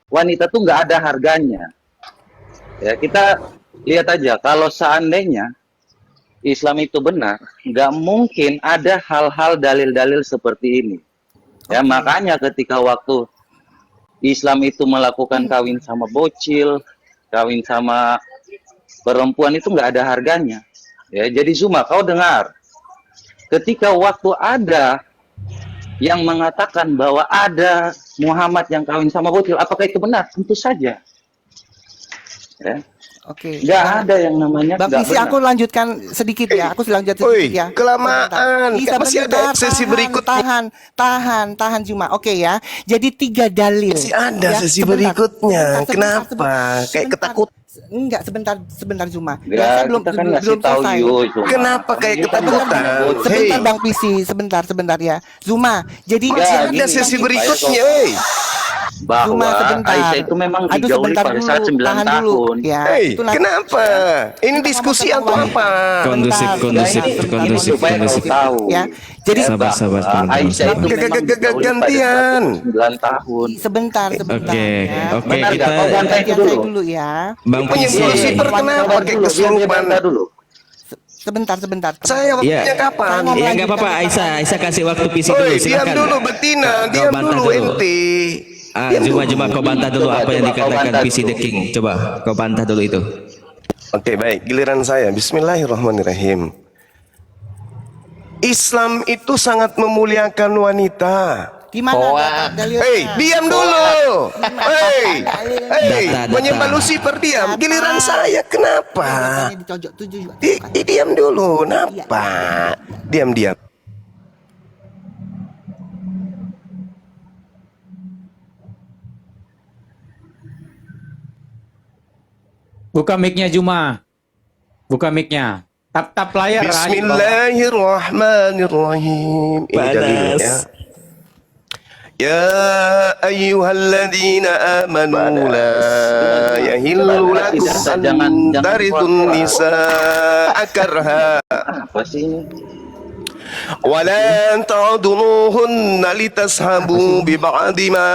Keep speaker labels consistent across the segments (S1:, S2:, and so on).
S1: wanita tuh nggak ada harganya. Ya, kita lihat aja, kalau seandainya Islam itu benar, nggak mungkin ada hal-hal dalil-dalil seperti ini. Ya, makanya ketika waktu Islam itu melakukan kawin sama bocil, kawin sama perempuan itu nggak ada harganya. Ya, jadi Zuma, kau dengar, ketika waktu ada yang mengatakan bahwa ada Muhammad yang kawin sama bocil, apakah itu benar? Tentu saja. Ya. Nggak ada yang namanya
S2: Bang Visi, aku lanjutkan sedikit ya. Aku lanjut sedikit ya.
S3: Kelamaan. Masih ada sesi berikutnya.
S2: Tahan Zuma. Oke ya. Jadi 3 dalil.
S3: Masih ada
S2: ya.
S3: sesi berikutnya. Kenapa? Kayak ketakutan.
S2: Enggak, sebentar Zuma.
S1: Ya,
S2: saya belum selesai.
S3: Kenapa kayak ketakutan?
S2: Sebentar Bang Visi, sebentar ya. Zuma, jadi
S3: masih ada sesi berikutnya.
S1: Bahwa Aisyah itu memang dijauhi pada saat 9 tahun.
S2: Ya,
S3: kenapa? Ini diskusi atau apa?
S4: Kondusif.
S2: Ya, jadi
S4: sabar.
S1: Aisyah itu memang
S3: gantian
S1: 9 tahun.
S2: Sebentar.
S4: Oke,
S1: kita gantian
S2: dulu ya.
S4: Bang Visi,
S3: kenapa pakai kesurupan
S1: dulu?
S2: Sebentar.
S3: Saya waktunya kapan?
S4: Ya nggak apa-apa, Aisyah kasih waktu Visi dulu.
S3: Diam dulu Betina, diam dulu ente.
S4: Cuma kau bantah dulu apa yang dikatakan PC the King. Coba kau bantah dulu itu.
S3: Oke, baik. Giliran saya. Bismillahirrahmanirrahim. Islam itu sangat memuliakan wanita.
S2: Di mana dalilnya?
S3: Diam dulu. Menyembah Lucifer, diam. Giliran saya, kenapa? Diam dulu. Kenapa? Diam.
S5: Buka mic-nya Zuma. Buka mic-nya. Tap layar.
S3: Bismillahirrahmanirrahim. Ini dalilnya. Ya ayyuhalladzina amanu la yahillu lakum an taridun nisaa karha.
S1: Apa sih ini?
S3: ولا تعضلوهن لتسحبوا ببعض ما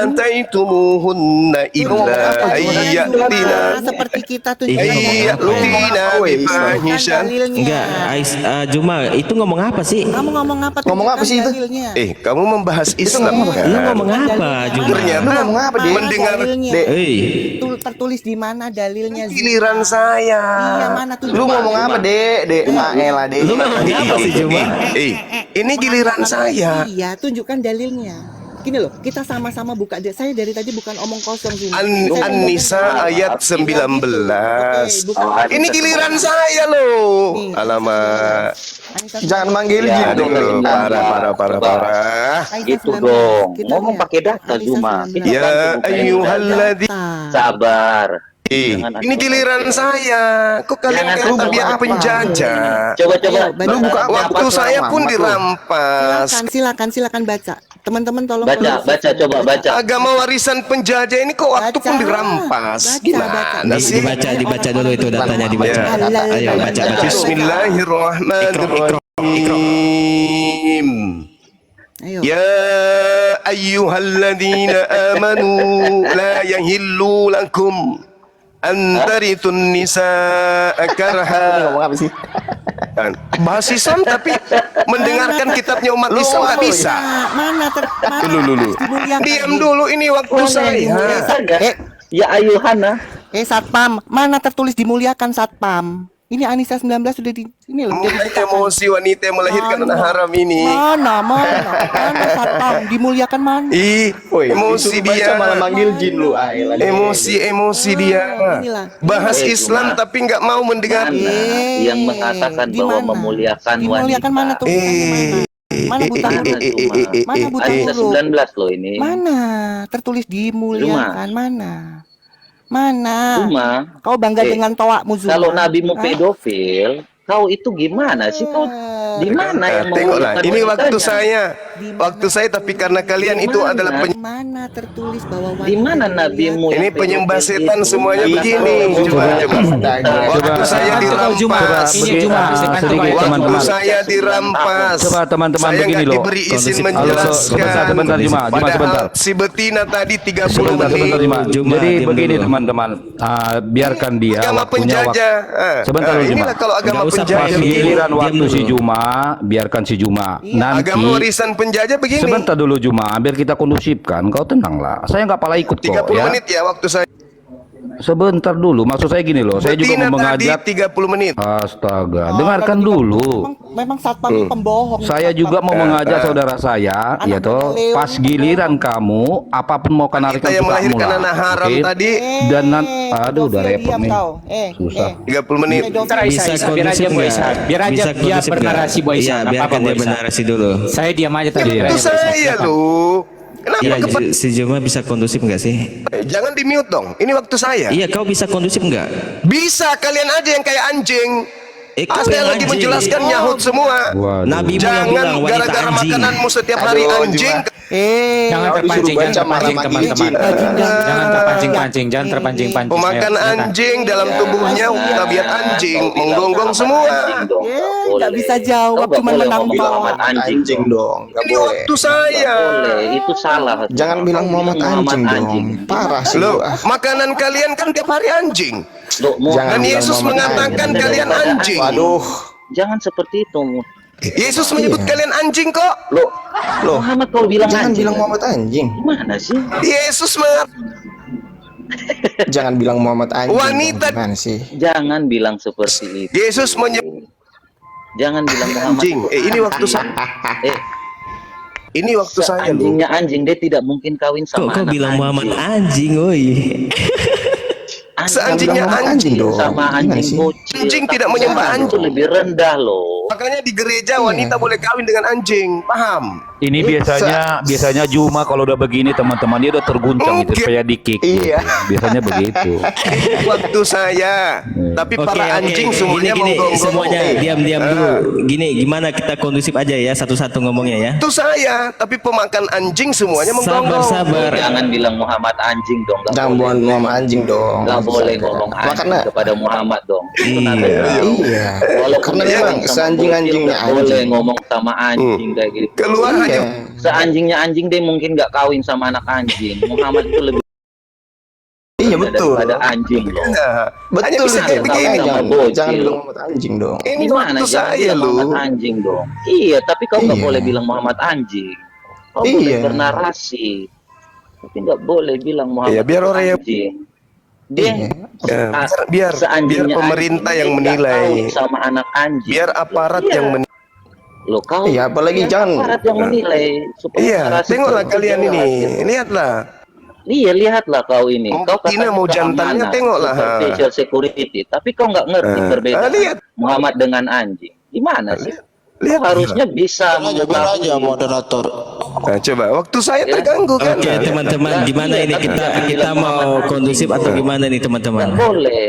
S3: آتيتموهن إلا أن يأتنا
S2: seperti kita tuh
S3: بفاحشة.
S4: Enggak, Zuma itu ngomong apa sih?
S2: Kamu ngomong apa?
S6: Ngomong apa sih itu?
S3: Kamu membahas Islam kan?
S4: Lu ngomong apa, Zuma?
S3: Ternyata
S6: ngomong apa, Dek?
S3: mendengar
S2: tertulis di mana dalilnya?
S3: giliran saya.
S2: Iya, mana tuh?
S6: Lu ngomong apa, Dek? Elah, Dek.
S4: Lu ngomong apa sih, Zuma?
S3: Ini giliran saya.
S2: Iya, tunjukkan dalilnya. Gini loh, kita sama-sama buka. Saya dari tadi bukan omong kosong sih.
S3: An-Nisa ayat 19. Ini giliran saya loh. Alamak.
S6: Jangan manggil
S3: Ya dulu, parah.
S1: Itu dong. Ngomong pakai data Zuma.
S3: Ya ayyuhalladzi.
S1: Sabar.
S3: Ini giliran saya. Kok kalian kayak tabiat penjajah?
S1: Coba.
S2: Lu buka
S3: Waktu saya pun dirampas.
S2: Silakan baca. Teman-teman tolong
S1: Baca.
S3: Agama warisan penjajah ini kok waktu pun dirampas. Gimana sih?
S4: Dibaca dulu itu datanya dibaca. Ayo baca.
S3: Bismillahirrahmanirrahim. Ya ayyuhalladzina amanu la yahillu lakum antaritun nisaa karha.
S6: Ngomong apa sih?
S3: Bahas Islam tapi mendengarkan kitabnya umat Islam nggak bisa.
S2: Mana
S3: Dulu. Diam dulu, ini waktu saya.
S1: Ya ayuhana.
S2: Satpam, mana tertulis dimuliakan Satpam? Ini Anissa 19 sudah di ini loh.
S3: Emosi wanita yang melahirkan anak haram ini.
S2: Mana Satpam dimuliakan mana?
S3: Emosi dia
S6: malah manggil jin lu.
S3: Emosi dia. Bahas Islam tapi nggak mau mendengar.
S1: Yang mengatakan bahwa memuliakan wanita.
S2: Dimuliakan mana tuh? Mana buta huruf? Mana buta huruf?
S1: 19 loh ini.
S2: Mana tertulis dimuliakan mana?
S1: Zuma,
S2: Kau bangga dengan toakmu Zuma.
S1: Kalau nabimu pedofil, kau itu gimana sih kau? Di mana yang
S3: Tengoklah, ini waktu saya. waktu saya, tapi karena kalian itu adalah
S2: Mana tertulis bahwa
S1: Di mana nabimu?
S3: ini
S1: yang
S3: penyembah
S1: pedofil
S3: setan
S1: itu?
S3: semuanya begini. Coba. Waktu saya dirampas. Waktu saya dirampas.
S7: Coba teman-teman
S3: Saya
S7: begini
S3: nggak
S7: loh.
S3: diberi izin
S4: Kondisi-
S3: menjelaskan.
S7: Sebentar, Juma sebentar.
S3: Padahal si betina tadi 30
S7: Sebentar,
S3: menit.
S7: Juma.
S4: Juma,
S7: Jadi
S4: diam
S7: begini
S4: dulu.
S7: teman-teman, biarkan dia
S3: Agama
S7: waktunya
S3: penjajah.
S7: Sebentar dulu, Juma.
S3: Inilah kalau agama
S4: Nggak usah
S3: penjajah
S4: pakai
S3: begini.
S7: Giliran
S4: Diam
S7: waktu
S4: dulu.
S7: si Juma, biarkan si Juma. Nanti
S3: Agama warisan penjajah begini.
S7: sebentar dulu Juma, biar kita kondusifkan. Kau tenanglah. Saya nggak pala ikut kok
S3: 30
S7: ya.
S3: menit ya waktu saya.
S7: Sebentar dulu. Maksud saya gini loh. Saya juga
S3: Betina
S7: mau
S3: tadi
S7: mengajak.
S3: 30 menit.
S7: Astaga, dengarkan dulu.
S2: Memang satpam ini pembohong.
S7: Saya juga mau mengajak saudara saya, ya toh. Pas giliran kamu, apapun mau kanarikan
S3: Kita yang
S7: sukamu
S3: melahirkan
S7: lah.
S3: anak haram
S7: Oke?
S3: tadi
S7: Dan aduh udah repot nih. Susah.
S3: 30 menit.
S4: Bisa
S5: biar
S4: kondusif
S5: aja Bu
S4: nggak?
S5: Isa. Biar aja
S4: Bisa
S5: dia
S4: kondusif
S5: bernarasi Bu
S4: nggak?
S5: Isa.
S4: Iya,
S5: Nggak
S4: biarkan
S5: apa-apa,
S4: dia
S5: Bu Isa.
S4: bernarasi dulu.
S5: Saya diam aja tadi.
S3: Itu saya loh. Kenapa
S4: Iya,
S3: kepa-
S4: si Juma bisa kondusif nggak sih?
S3: Jangan di mute dong. Ini waktu saya.
S4: Iya, kau bisa kondusif nggak?
S3: Bisa, kalian aja yang kayak anjing.
S4: Kau
S3: Anda
S4: yang
S3: lagi
S4: anjing.
S3: menjelaskan nyahut semua.
S7: Waduh.
S4: Nabimu yang
S3: Jangan
S4: bilang wanita
S3: gara-gara
S4: anjing.
S3: makananmu setiap hari
S6: Aduh,
S3: anjing.
S5: Jangan terpancing,
S6: disuruh
S5: jangan
S6: baca
S5: terpancing
S6: malah
S5: teman-teman.
S6: makin
S5: Jangan terpancing-pancing, jangan terpancing-pancing.
S3: Pemakan
S5: Ayo, silakan.
S3: anjing dalam tubuhnya tabiat anjing, menggonggong semua.
S2: Nggak bisa jawab, cuma menang
S1: Muhammad anjing.
S6: Anjing dong, nggak
S3: Ini
S6: boleh.
S3: waktu saya.
S1: Boleh, itu salah.
S6: Jangan bilang Muhammad anjing dong. Parah sih.
S3: Loh,
S6: lu.
S3: makanan kalian kan tiap hari anjing.
S1: Loh,
S6: Jangan
S3: Dan
S6: bilang
S3: Yesus
S6: Muhammad
S3: mengatakan
S1: anjing.
S3: kalian anjing.
S6: Waduh.
S1: Jangan seperti itu.
S3: Yesus menyebut kalian anjing kok.
S1: Loh,
S6: Loh.
S1: Muhammad kau bilang
S6: Jangan
S1: anjing.
S6: bilang Muhammad anjing.
S1: Gimana sih?
S3: Yesus mengatakan
S6: Jangan bilang Muhammad anjing.
S3: Wanita-
S6: dong. Gimana sih?
S1: Jangan bilang seperti itu.
S3: Yesus menyebut
S1: Jangan bilang Muhammad
S3: anjing. Ini waktu saya.
S1: Eh,
S3: Ini waktu saya loh.
S1: anjingnya anjing, dia tidak mungkin kawin
S4: Kok
S1: sama
S4: kau
S1: anak
S4: bilang
S1: anjing.
S4: Muhammad anjing, woi?
S3: Seanjingnya
S6: Muhammad
S3: anjing
S6: dong.
S1: Sama
S6: Gimana
S1: anjing
S6: sih?
S1: bocil.
S3: Anjing
S1: Tapi
S3: tidak menyembah
S1: Islam
S3: anjing.
S1: itu lebih rendah loh.
S3: Makanya di gereja wanita boleh kawin dengan anjing. Paham?
S7: Ini biasanya Juma kalau udah begini teman-teman dia udah terguncang itu
S3: Oke.
S7: supaya di-kick.
S6: Iya.
S7: Biasanya begitu.
S3: Waktu saya. Tapi para anjing semuanya
S4: gini,
S3: menggonggong.
S4: semuanya diam-diam dulu. Gini, gimana kita kondusif aja ya, satu-satu ngomongnya ya.
S3: Itu saya. Tapi pemakan anjing semuanya menggonggong.
S4: Sabar.
S1: Jangan bilang Muhammad anjing dong. Nggak
S6: Jangan
S1: boleh.
S6: buang Muhammad anjing dong.
S1: Nggak boleh
S6: Astaga.
S1: ngomong anjing
S6: Makanya
S1: kepada Muhammad dong. Itu
S4: Iya.
S1: nanti
S6: iya.
S1: Walaupun
S6: Karena
S1: dia
S6: memang
S1: sama
S6: seanjing-anjingnya
S1: bocil, nggak boleh
S6: anjing.
S1: ngomong sama anjing kayak gitu.
S3: Keluar
S6: Iya.
S3: aja.
S1: Seanjingnya anjing dia mungkin nggak kawin sama anak anjing. Muhammad itu lebih
S6: Iya betul.
S1: daripada anjing loh.
S3: Hanya
S6: Betul
S3: bisa kayak
S6: itu.
S3: begini.
S6: Makanya
S1: Sama bocil.
S6: jangan bilang Muhammad anjing dong.
S3: Ini
S1: Gimana
S3: waktu
S1: jangan
S3: saya
S1: bilang
S3: loh.
S1: Muhammad anjing dong. Iya, tapi kau nggak
S6: Iya.
S1: boleh bilang Muhammad anjing. Kau
S6: Iya.
S1: boleh bernarasi, tapi nggak boleh bilang Muhammad
S3: Iya, biar orang yang-
S1: anjing. Dia
S3: Ya,
S1: ah,
S3: biar
S1: seanjingnya
S3: pemerintah
S1: anjing,
S3: yang
S1: dia nggak
S3: menilai.
S1: kawin sama anak anjing.
S3: Biar aparat
S1: Iya.
S3: yang menilai.
S1: Loh kau.
S6: Iya, apalagi
S1: biar
S6: jangan-
S1: aparat yang menilai. supaya
S3: Iya,
S1: narasi
S3: tengoklah
S1: itu
S3: kalian
S1: jelas,
S3: ini.
S1: gitu.
S3: Lihatlah.
S1: Iya, lihatlah kau ini.
S3: Mau
S1: Kau
S3: betina, mau jantannya, tengoklah, ha.
S1: Special security, tapi kau nggak ngerti perbedaan
S3: lihat.
S1: Muhammad dengan anjing. Gimana sih?
S3: Lihat.
S1: Kau harusnya bisa mengetahui.
S3: Nah, coba waktu saya terganggu kan.
S4: Oke, teman-teman, gimana ini kita mau kondusif atau gimana nih, teman-teman?
S1: Nggak boleh.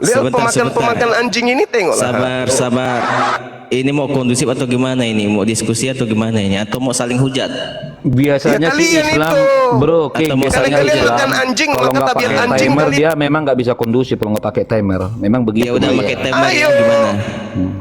S3: Lihat
S4: Sebentar,
S3: pemakan anjing ini tengoklah.
S4: Sabar. Ini mau kondusif atau gimana ini? Mau diskusi atau gimana ini? Atau mau saling hujat?
S7: Biasanya
S3: Ya,
S7: sih
S3: kalian
S7: Islam,
S3: itu.
S7: bro,
S4: Atau mau
S7: biasanya
S3: kalian
S7: Islam
S3: makan anjing,
S7: kalau
S3: maka
S7: nggak
S3: tabiat
S7: pakai
S3: anjing
S7: timer
S3: kalian.
S7: dia memang nggak bisa kondusif kalau nggak pakai timer. Memang begitu.
S4: Ya udah
S7: Bro.
S4: pakai timer
S3: Ayo.
S4: gimana?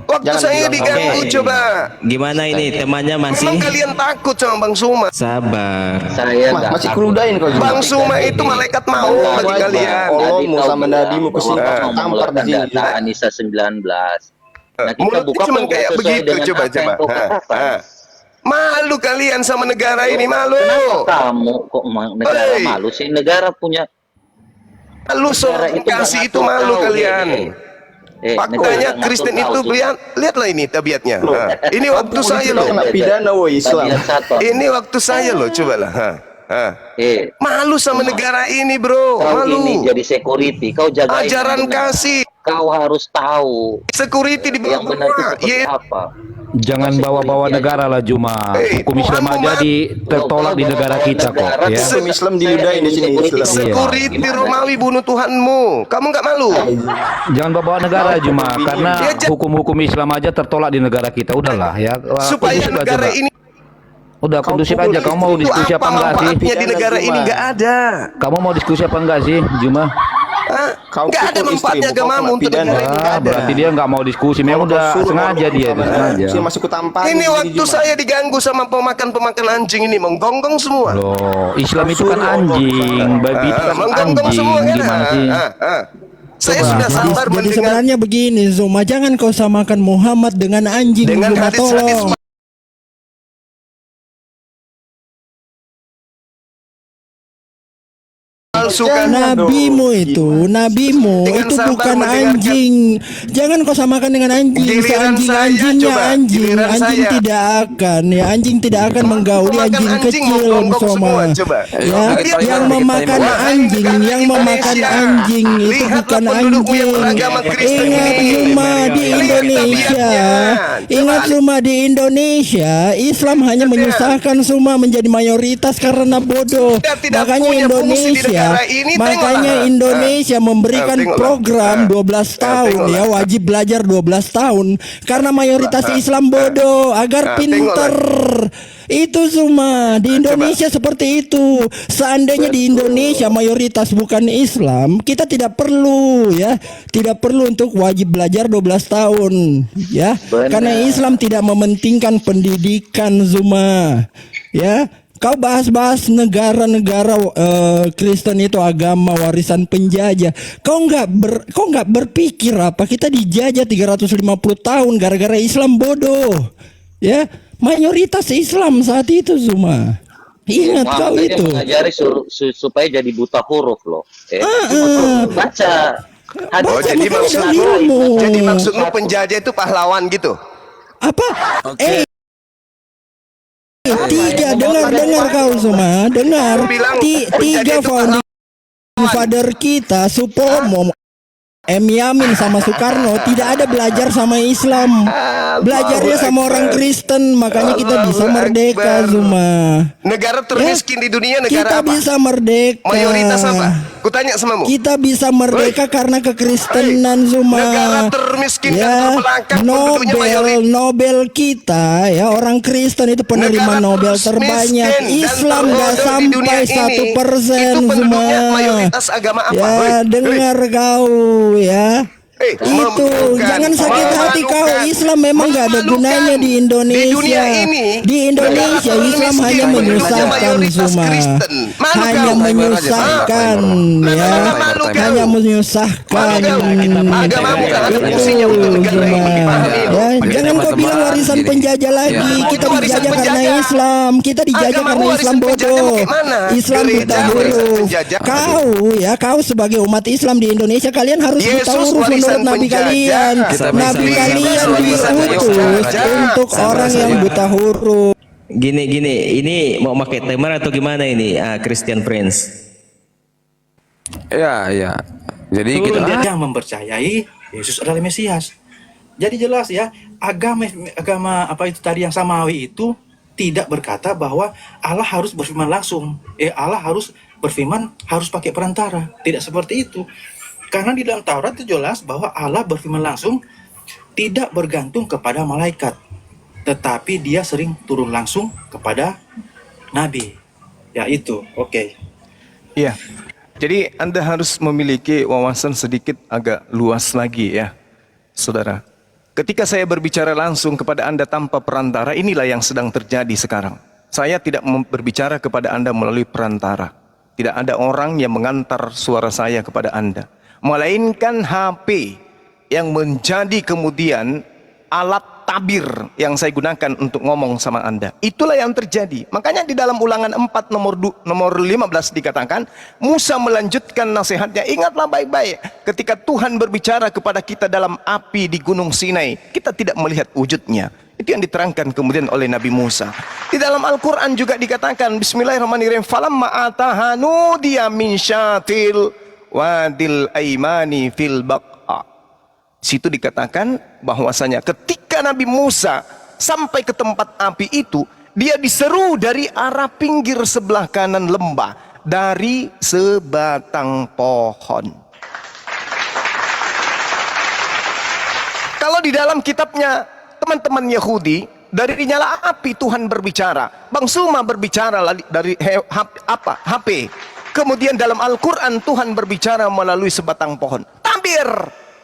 S3: Waktu
S6: Jangan
S3: saya
S6: bilang
S3: diganggu
S4: oke.
S3: coba.
S4: Gimana ini temannya masih?
S3: Memang kalian takut sama Bang Suma.
S4: Sabar.
S1: Saya nggak
S6: Masih
S1: takut.
S6: keludain kau juga.
S3: Bang Suma itu malaikat maut bagi
S6: Wajib.
S3: kalian.
S6: Allahmu
S1: Tadi kau
S6: sama
S1: bilang
S6: Nabimu
S1: bahwa
S6: kesini
S1: kau mau
S6: tampar di sini.
S1: mengeluarkan data Anisa 19. Nah, kita
S3: Mulutnya
S1: buka
S3: cuma
S1: kok
S3: kayak
S1: sesuai
S3: begitu,
S1: dengan
S3: coba.
S1: apa yang kau katakan.
S3: Malu kalian sama negara ini, malu.
S1: Kenapa kamu kok negara
S3: Hei.
S1: malu sih? Negara punya
S3: Malu
S1: negara
S3: seorang kasih
S1: nggak
S3: itu
S1: ngatur
S3: malu
S1: kau,
S3: kalian.
S1: negara
S3: Faktanya
S1: nggak
S3: Kristen
S1: ngatur
S3: itu
S1: kau,
S3: lihatlah ini tabiatnya. Ini waktu saya loh.
S6: Kena pidana woi Islam.
S1: Tabiat satu.
S3: Ini waktu saya loh, cobalah. Malu sama negara ini, bro.
S1: Kau
S3: Malu.
S1: ini jadi security, kau jaga
S3: Ajaran kasih,
S1: Kau harus tahu
S3: security di
S1: yang benar itu
S3: bawah.
S1: seperti
S3: Iya.
S1: apa.
S7: Jangan bawa-bawa negara lah Juma.
S3: Hei,
S7: Hukum Islam
S3: Tuhanmu
S7: aja tertolak di negara kita kok ya.
S6: Hukum Islam diludahin di sini Islam.
S3: Security Romawi bunuh Tuhanmu. Kamu nggak malu?
S7: Jangan bawa negara Juma karena
S3: Dia
S7: hukum-hukum Islam aja tertolak di negara kita. Udahlah ya.
S3: Supaya
S7: Kondusif lah,
S3: negara
S7: coba.
S3: ini
S7: Udah kondusif aja. Kamu mau
S3: Itu
S7: diskusi apa enggak sih?
S3: manfaatnya di negara ini nggak ada.
S7: Kamu mau diskusi apa enggak sih, Juma?
S6: Kau
S3: Nggak ada
S6: pukul
S3: manfaatnya
S6: istrimu, kau
S3: agamamu
S6: kena
S3: untuk
S6: pidana.
S3: negara ini, nggak ada.
S7: Berarti dia nggak mau diskusi. Memang
S6: Kalau kau
S7: udah
S6: suruh
S7: sengaja
S6: orang
S7: dia,
S6: tua,
S7: sengaja.
S6: Saya masih kutampar.
S3: Ini waktu saya diganggu sama pemakan anjing ini menggonggong semua.
S7: Loh, Islam itu kan anjing, babi itu kan
S3: Menggonggong
S7: anjing.
S3: semua kan.
S7: Gimana sih?
S3: Saya sudah sabar
S8: Jadi
S3: mendengar
S8: sebenarnya begini Zuma, jangan kau samakan Muhammad dengan anjing
S3: dengan
S8: Zuma,
S3: hadis-hadis
S8: tolong.
S3: palsukan.
S8: Nabimu
S3: Dengan
S8: itu
S3: sabar
S8: bukan
S3: mendengarkan.
S8: anjing. Jangan kau samakan dengan anjing.
S3: Giliran
S8: Seanjing
S3: saya,
S8: anjingnya
S3: coba.
S8: anjing.
S3: Giliran
S8: Anjing
S3: saya.
S8: tidak akan ya, anjing tidak akan menggauli
S3: Pemakan
S8: anjing
S3: anjing
S8: kecil
S3: menggonggong
S8: Soma.
S3: semua, coba.
S8: Ya,
S3: Lihat
S8: yang
S3: bagaimana
S8: memakan
S3: kita ini.
S8: anjing,
S3: Wahai
S8: yang
S3: negara
S8: memakan
S3: Indonesia,
S8: anjing itu
S3: lihatlah
S8: bukan
S3: pendudukmu yang
S8: anjing.
S3: beragama Kristen
S8: Ingat
S3: ini.
S8: Zuma di
S3: Lihat
S8: Indonesia.
S3: tabiatnya.
S8: Ingat
S3: Coba.
S8: Zuma di Indonesia, Islam hanya menyusahkan Zuma menjadi mayoritas karena bodoh.
S3: Kita tidak
S8: Makanya
S3: punya fungsi di
S8: Indonesia,
S3: negara ini,
S8: makanya
S3: tengoklah.
S8: Indonesia memberikan
S3: Tengoklah.
S8: program 12 tahun
S3: tengoklah.
S8: ya, wajib belajar 12 tahun karena mayoritas Islam bodoh agar pinter. Itu semua di Indonesia seperti itu. Seandainya di Indonesia mayoritas bukan Islam, kita tidak perlu ya, tidak perlu untuk wajib belajar 12 tahun ya.
S1: Benar.
S8: Karena Islam tidak mementingkan pendidikan Zuma. Ya, kau bahas-bahas negara-negara Kristen itu agama warisan penjajah. Kau nggak berpikir apa kita dijajah 350 tahun gara-gara Islam bodoh. Ya, mayoritas Islam saat itu Zuma. Ingat kau
S1: Muhammad aja
S8: itu.
S1: mengajari supaya jadi buta huruf loh. Baca.
S3: Oh,
S8: Baca
S3: jadi
S8: maksudnya
S3: maksudmu,
S8: ilmu.
S3: jadi maksudmu penjajah itu pahlawan gitu?
S8: Apa? Dengar kau semua, dengar.
S3: Bilang
S8: Tiga
S3: penjajah itu
S8: founding father kita, Supomo, M. Yamin sama Soekarno tidak ada belajar sama Islam. Belajarnya sama orang Kristen, makanya kita bisa
S3: Allahu
S8: merdeka
S3: Akbar.
S8: Zuma.
S3: Negara termiskin di dunia negara
S8: Kita
S3: apa?
S8: bisa merdeka.
S3: Mayoritas apa? Kutanya samamu.
S8: Kita bisa merdeka karena kekristenan Zuma.
S3: Negara termiskin dan terbelakang penduduknya mayoritas.
S8: Nobel kita ya, orang Kristen itu penerima
S3: Negara
S8: Nobel terbanyak.
S3: termiskin dan
S8: Islam gak
S3: terbodoh di dunia
S8: sampai
S3: ini,
S8: 1%
S3: itu penduduknya
S8: Zuma.
S3: mayoritas agama apa?
S8: Ya,
S3: Hei,
S8: dengar kau ya. Itu
S3: memalukan,
S8: jangan sakit hati kau.
S3: memalukan,
S8: Islam memang gak ada
S3: memalukan.
S8: gunanya di Indonesia.
S3: Di dunia ini,
S8: Di Indonesia
S3: negara
S8: Islam
S3: termiskin,
S8: hanya menyusahkan
S3: mayoritas
S8: Zuma.
S3: Kristen. Malu
S8: Hanya
S3: kau.
S8: menyusahkan ya.
S3: Malu kau.
S8: Hanya menyusahkan.
S3: Agamamu kan ada fungsinya untuk negara ini. Dipahami.
S8: Ya, jangan kau bilang warisan penjajah lagi. Kita
S3: Itu warisan
S8: dijajah karena
S3: penjajah.
S8: Islam. Kita dijajah
S3: Agamamu
S8: karena
S3: warisan
S8: Islam
S3: penjajah
S8: bodoh.
S3: bagaimana?
S8: Islam
S3: Gereja
S8: buta
S3: warisan
S8: huruf.
S3: penjajah.
S8: Kau sebagai umat Islam di Indonesia, kalian harus buta
S3: Yesus
S8: huruf
S3: warisan
S8: menurut Nabi
S3: penjajah.
S8: kalian. Nabi kalian diutus untuk orang yang buta huruf.
S4: Gini, ini mau pakai timer atau gimana ini, Christian Prince?
S9: Ya. Jadi kita
S10: yang mempercayai Yesus adalah Mesias. Jadi jelas ya, agama apa itu tadi yang samawi itu tidak berkata bahwa Allah harus berfirman langsung. Allah harus berfirman harus pakai perantara. Tidak seperti itu. Karena di dalam Taurat itu jelas bahwa Allah berfirman langsung, tidak bergantung kepada malaikat, tetapi dia sering turun langsung kepada nabi. Ya itu, oke.
S3: Iya. Jadi Anda harus memiliki wawasan sedikit agak luas lagi ya, saudara. Ketika saya berbicara langsung kepada Anda tanpa perantara, inilah yang sedang terjadi sekarang. Saya tidak berbicara kepada Anda melalui perantara. Tidak ada orang yang mengantar suara saya kepada Anda, melainkan HP yang menjadi kemudian alat tabir yang saya gunakan untuk ngomong sama Anda. Itulah yang terjadi. Makanya di dalam Ulangan 4 nomor 15 dikatakan, Musa melanjutkan nasihatnya. Ingatlah baik-baik, ketika Tuhan berbicara kepada kita dalam api di Gunung Sinai, kita tidak melihat wujudnya. Itu yang diterangkan kemudian oleh Nabi Musa. Di dalam Al-Quran juga dikatakan, Bismillahirrahmanirrahim, falamma atahanu dia min syatil wadil aimani fil baq'a. Situ dikatakan bahwasanya ketika Nabi Musa sampai ke tempat api itu, dia diseru dari arah pinggir sebelah kanan lembah, dari sebatang pohon. Kalau di dalam kitabnya teman-teman Yahudi, Dari nyala api Tuhan berbicara. Bang Suma berbicara dari HP. Kemudian dalam Al-Quran Tuhan berbicara melalui sebatang pohon. Tabir.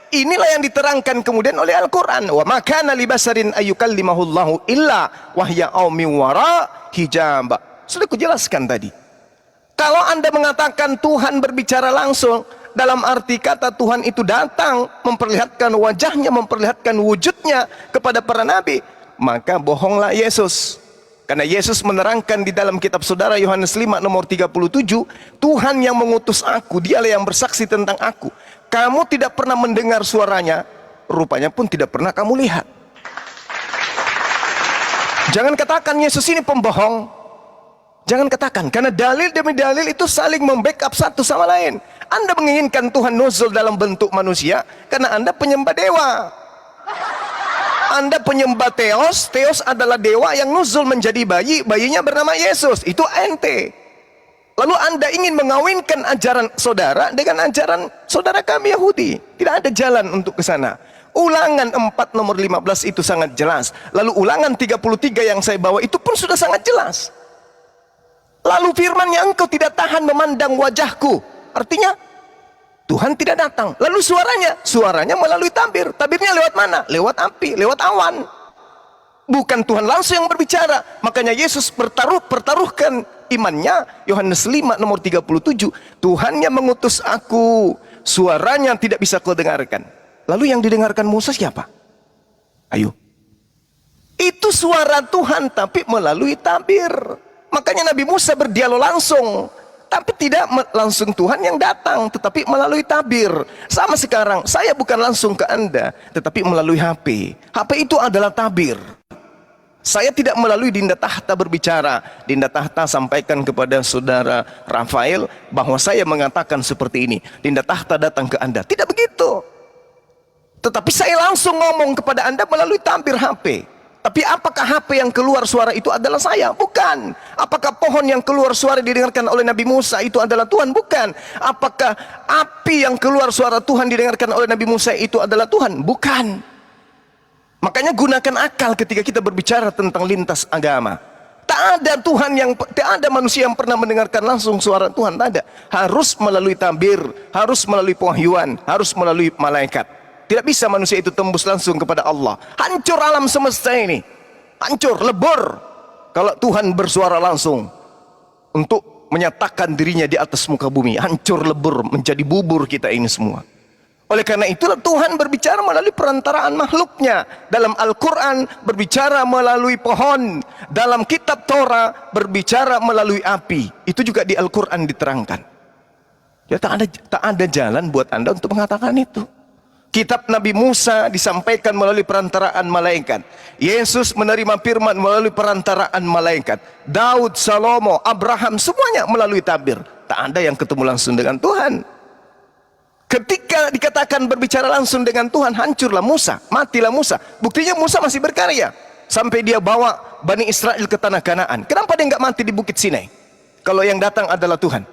S3: Inilah yang diterangkan kemudian oleh Al-Quran. Wa ma kana li basarin ayyukallimahullahu illa wahya aw min wara hijab. Sudah kujelaskan tadi. Kalau Anda mengatakan Tuhan berbicara langsung, dalam arti kata Tuhan itu datang, memperlihatkan wajahnya, memperlihatkan wujudnya kepada para nabi, maka bohonglah Yesus. Karena Yesus menerangkan di dalam kitab saudara Yohanes 5 nomor 37, Tuhan yang mengutus aku, dialah yang bersaksi tentang aku. Kamu tidak pernah mendengar suaranya, rupanya pun tidak pernah kamu lihat. Jangan katakan Yesus ini pembohong. Jangan katakan, karena dalil demi dalil itu saling membackup satu sama lain. Anda menginginkan Tuhan nuzul dalam bentuk manusia karena Anda penyembah dewa. Anda penyembah Theos, Theos adalah dewa yang nuzul menjadi bayi, bayinya bernama Yesus. Itu ente. Lalu Anda ingin mengawinkan ajaran saudara dengan ajaran saudara kami Yahudi. Tidak ada jalan untuk ke sana. Ulangan 4 nomor 15 itu sangat jelas. Lalu ulangan 33 yang saya bawa itu pun sudah sangat jelas. Lalu firman-Nya, engkau tidak tahan memandang wajahku. Artinya Tuhan tidak datang. Lalu suaranya melalui tabir. Tabirnya lewat mana? Lewat api, lewat awan. Bukan Tuhan langsung yang berbicara. Makanya Yesus pertaruhkan imannya. Yohanes 5 nomor 37. Tuhan yang mengutus aku. Suaranya tidak bisa kau dengarkan. Lalu yang didengarkan Musa siapa? Ayo. Itu suara Tuhan tapi melalui tabir. Makanya Nabi Musa berdialog langsung. Tapi tidak langsung Tuhan yang datang, tetapi melalui tabir. Sama sekarang, saya bukan langsung ke Anda, tetapi melalui HP. HP itu adalah tabir. Saya tidak melalui Dinda Tahta berbicara. Dinda Tahta sampaikan kepada saudara Rafael bahwa saya mengatakan seperti ini. Dinda Tahta datang ke Anda. Tidak begitu. Tetapi saya langsung ngomong kepada Anda melalui tabir HP. Tapi apakah HP yang keluar suara itu adalah saya? Bukan. Apakah pohon yang keluar suara didengarkan oleh Nabi Musa itu adalah Tuhan? Bukan. Apakah api yang keluar suara Tuhan didengarkan oleh Nabi Musa itu adalah Tuhan? Bukan. Makanya gunakan akal ketika kita berbicara tentang lintas agama. Tak ada manusia yang pernah mendengarkan langsung suara Tuhan. Tak ada. Harus melalui tabir, harus melalui pewahyuan, harus melalui malaikat. Tidak bisa manusia itu tembus langsung kepada Allah. Hancur alam semesta ini. Hancur, lebur. Kalau Tuhan bersuara langsung untuk menyatakan dirinya di atas muka bumi. Hancur, lebur, menjadi bubur kita ini semua. Oleh karena itulah Tuhan berbicara melalui perantaraan makhluknya. Dalam Al-Quran berbicara melalui pohon. Dalam kitab Torah berbicara melalui api. Itu juga di Al-Quran diterangkan. Ya, tak ada jalan buat Anda untuk mengatakan itu. Kitab Nabi Musa disampaikan melalui perantaraan malaikat. Yesus menerima firman melalui perantaraan malaikat. Daud, Salomo, Abraham, semuanya melalui tabir. Tak ada yang ketemu langsung dengan Tuhan. Ketika dikatakan berbicara langsung dengan Tuhan, hancurlah Musa, matilah Musa. Buktinya Musa masih berkarya. Sampai dia bawa Bani Israel ke tanah Kanaan. Kenapa dia nggak mati di Bukit Sinai? Kalau yang datang adalah Tuhan.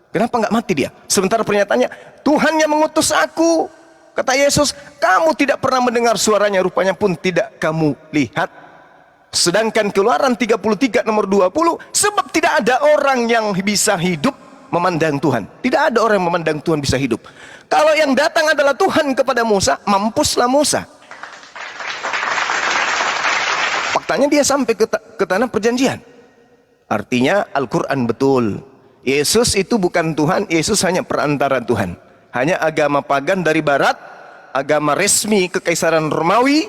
S3: Kenapa nggak mati dia? Sementara pernyataannya, Tuhan yang mengutus aku. Kata Yesus, kamu tidak pernah mendengar suaranya, rupanya pun tidak kamu lihat. Sedangkan Keluaran 33 nomor 20, sebab tidak ada orang yang bisa hidup memandang Tuhan. Tidak ada orang yang memandang Tuhan bisa hidup. Kalau yang datang adalah Tuhan kepada Musa, mampuslah Musa. Faktanya dia sampai ke tanah perjanjian. Artinya Al-Quran betul. Yesus itu bukan Tuhan, Yesus hanya perantara Tuhan. Hanya agama pagan dari barat, agama resmi kekaisaran Romawi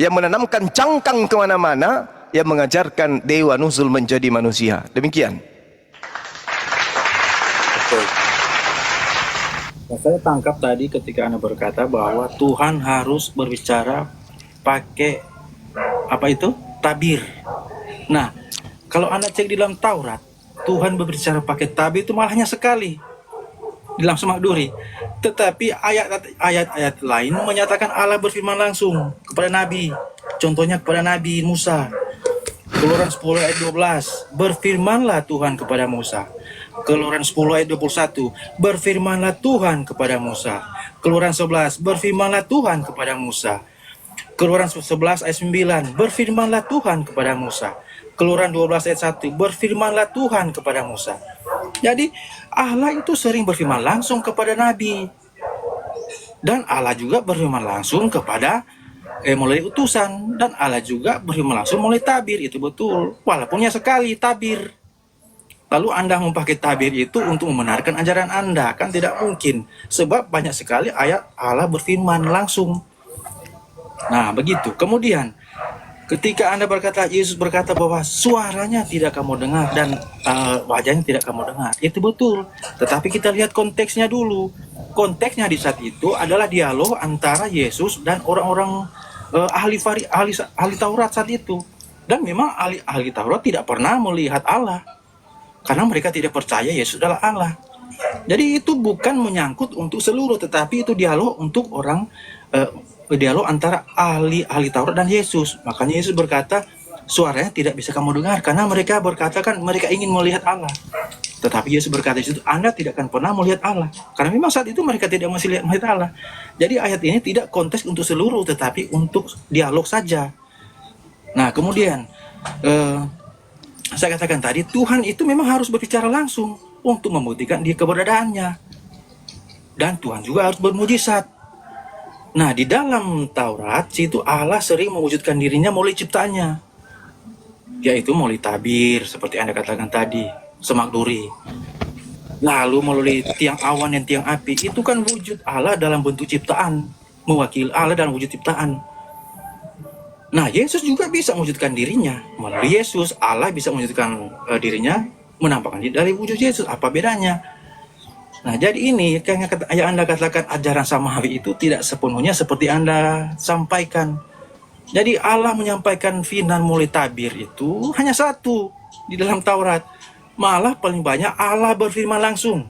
S3: yang menanamkan cangkang kemana-mana, yang mengajarkan dewa nuzul menjadi manusia. Demikian.
S10: Betul. Nah, saya tangkap tadi ketika Anda berkata bahwa Tuhan harus berbicara pakai apa itu? Tabir. Nah, kalau Anda cek di dalam Taurat, Tuhan berbicara pakai tabir itu malahnya sekali. Di dalam Semak Duri. Tetapi ayat-ayat lain menyatakan Allah berfirman langsung kepada Nabi. Contohnya kepada Nabi Musa. Keluaran 10 ayat 12. Berfirmanlah Tuhan kepada Musa. Keluaran 10 ayat 21. Berfirmanlah Tuhan kepada Musa. Keluaran 11. Berfirmanlah Tuhan kepada Musa. Keluaran 11 ayat 9, berfirmanlah Tuhan kepada Musa. Keluaran 12 ayat 1, berfirmanlah Tuhan kepada Musa. Jadi Allah itu sering berfirman langsung kepada Nabi. Dan Allah juga berfirman langsung kepada melalui utusan. Dan Allah juga berfirman langsung melalui tabir, itu betul. Walaupunnya sekali tabir. Lalu Anda memakai tabir itu untuk membenarkan ajaran Anda, kan tidak mungkin. Sebab banyak sekali ayat Allah berfirman langsung. Nah, begitu. Kemudian, ketika Anda berkata, Yesus berkata bahwa suaranya tidak kamu dengar dan wajahnya tidak kamu dengar. Itu betul. Tetapi kita lihat konteksnya dulu. Konteksnya di saat itu adalah dialog antara Yesus dan orang-orang ahli Taurat saat itu. Dan memang ahli Taurat tidak pernah melihat Allah. Karena mereka tidak percaya Yesus adalah Allah. Jadi itu bukan menyangkut untuk seluruh, tetapi itu dialog untuk orang, dialog antara ahli Taurat dan Yesus. Makanya Yesus berkata, suaranya tidak bisa kamu dengar, karena mereka berkata kan mereka ingin melihat Allah. Tetapi Yesus berkata di situ, Anda tidak akan pernah melihat Allah. Karena memang saat itu mereka tidak masih melihat Allah. Jadi ayat ini tidak konteks untuk seluruh, tetapi untuk dialog saja. Nah, kemudian saya katakan tadi, Tuhan itu memang harus berbicara langsung untuk membuktikan dia keberadaannya. Dan Tuhan juga harus bermujizat. Nah, di dalam Taurat, situ Allah sering mewujudkan dirinya melalui ciptaannya. Yaitu melalui tabir, seperti Anda katakan tadi, semak duri. Lalu melalui tiang awan dan tiang api, itu kan wujud Allah dalam bentuk ciptaan. Mewakili Allah dalam wujud ciptaan. Nah, Yesus juga bisa mewujudkan dirinya. Melalui Yesus, Allah bisa mewujudkan dirinya, menampakkan diri dari wujud Yesus. Apa bedanya? Nah, jadi ini yang Anda katakan ajaran samawi itu tidak sepenuhnya seperti Anda sampaikan. Jadi Allah menyampaikan firman mulai tabir itu hanya satu di dalam Taurat. Malah paling banyak Allah berfirman langsung.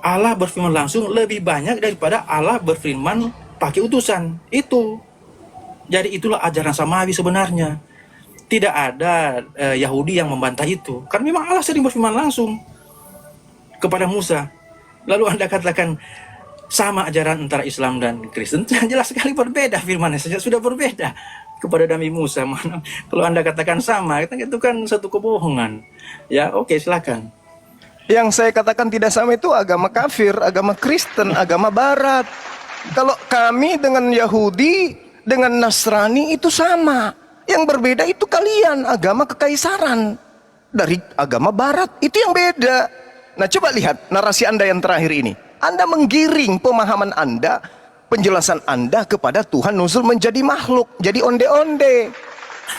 S10: Allah berfirman langsung lebih banyak daripada Allah berfirman pakai utusan. Itu. Jadi itulah ajaran samawi sebenarnya. Tidak ada Yahudi yang membantah itu. Karena memang Allah sering berfirman langsung kepada Musa. Lalu Anda katakan sama ajaran antara Islam dan Kristen, jelas sekali berbeda firmannya saja sudah berbeda kepada Nabi Musa. Kalau Anda katakan sama, itu kan satu kebohongan. Ya, oke, silakan.
S3: Yang saya katakan tidak sama itu agama kafir, agama Kristen, agama Barat. Kalau kami dengan Yahudi, dengan Nasrani itu sama. Yang berbeda itu kalian, agama kekaisaran. Dari agama Barat, itu yang beda. Nah, coba lihat narasi Anda yang terakhir ini. Anda menggiring pemahaman Anda, penjelasan Anda kepada Tuhan nuzul menjadi makhluk, jadi onde-onde.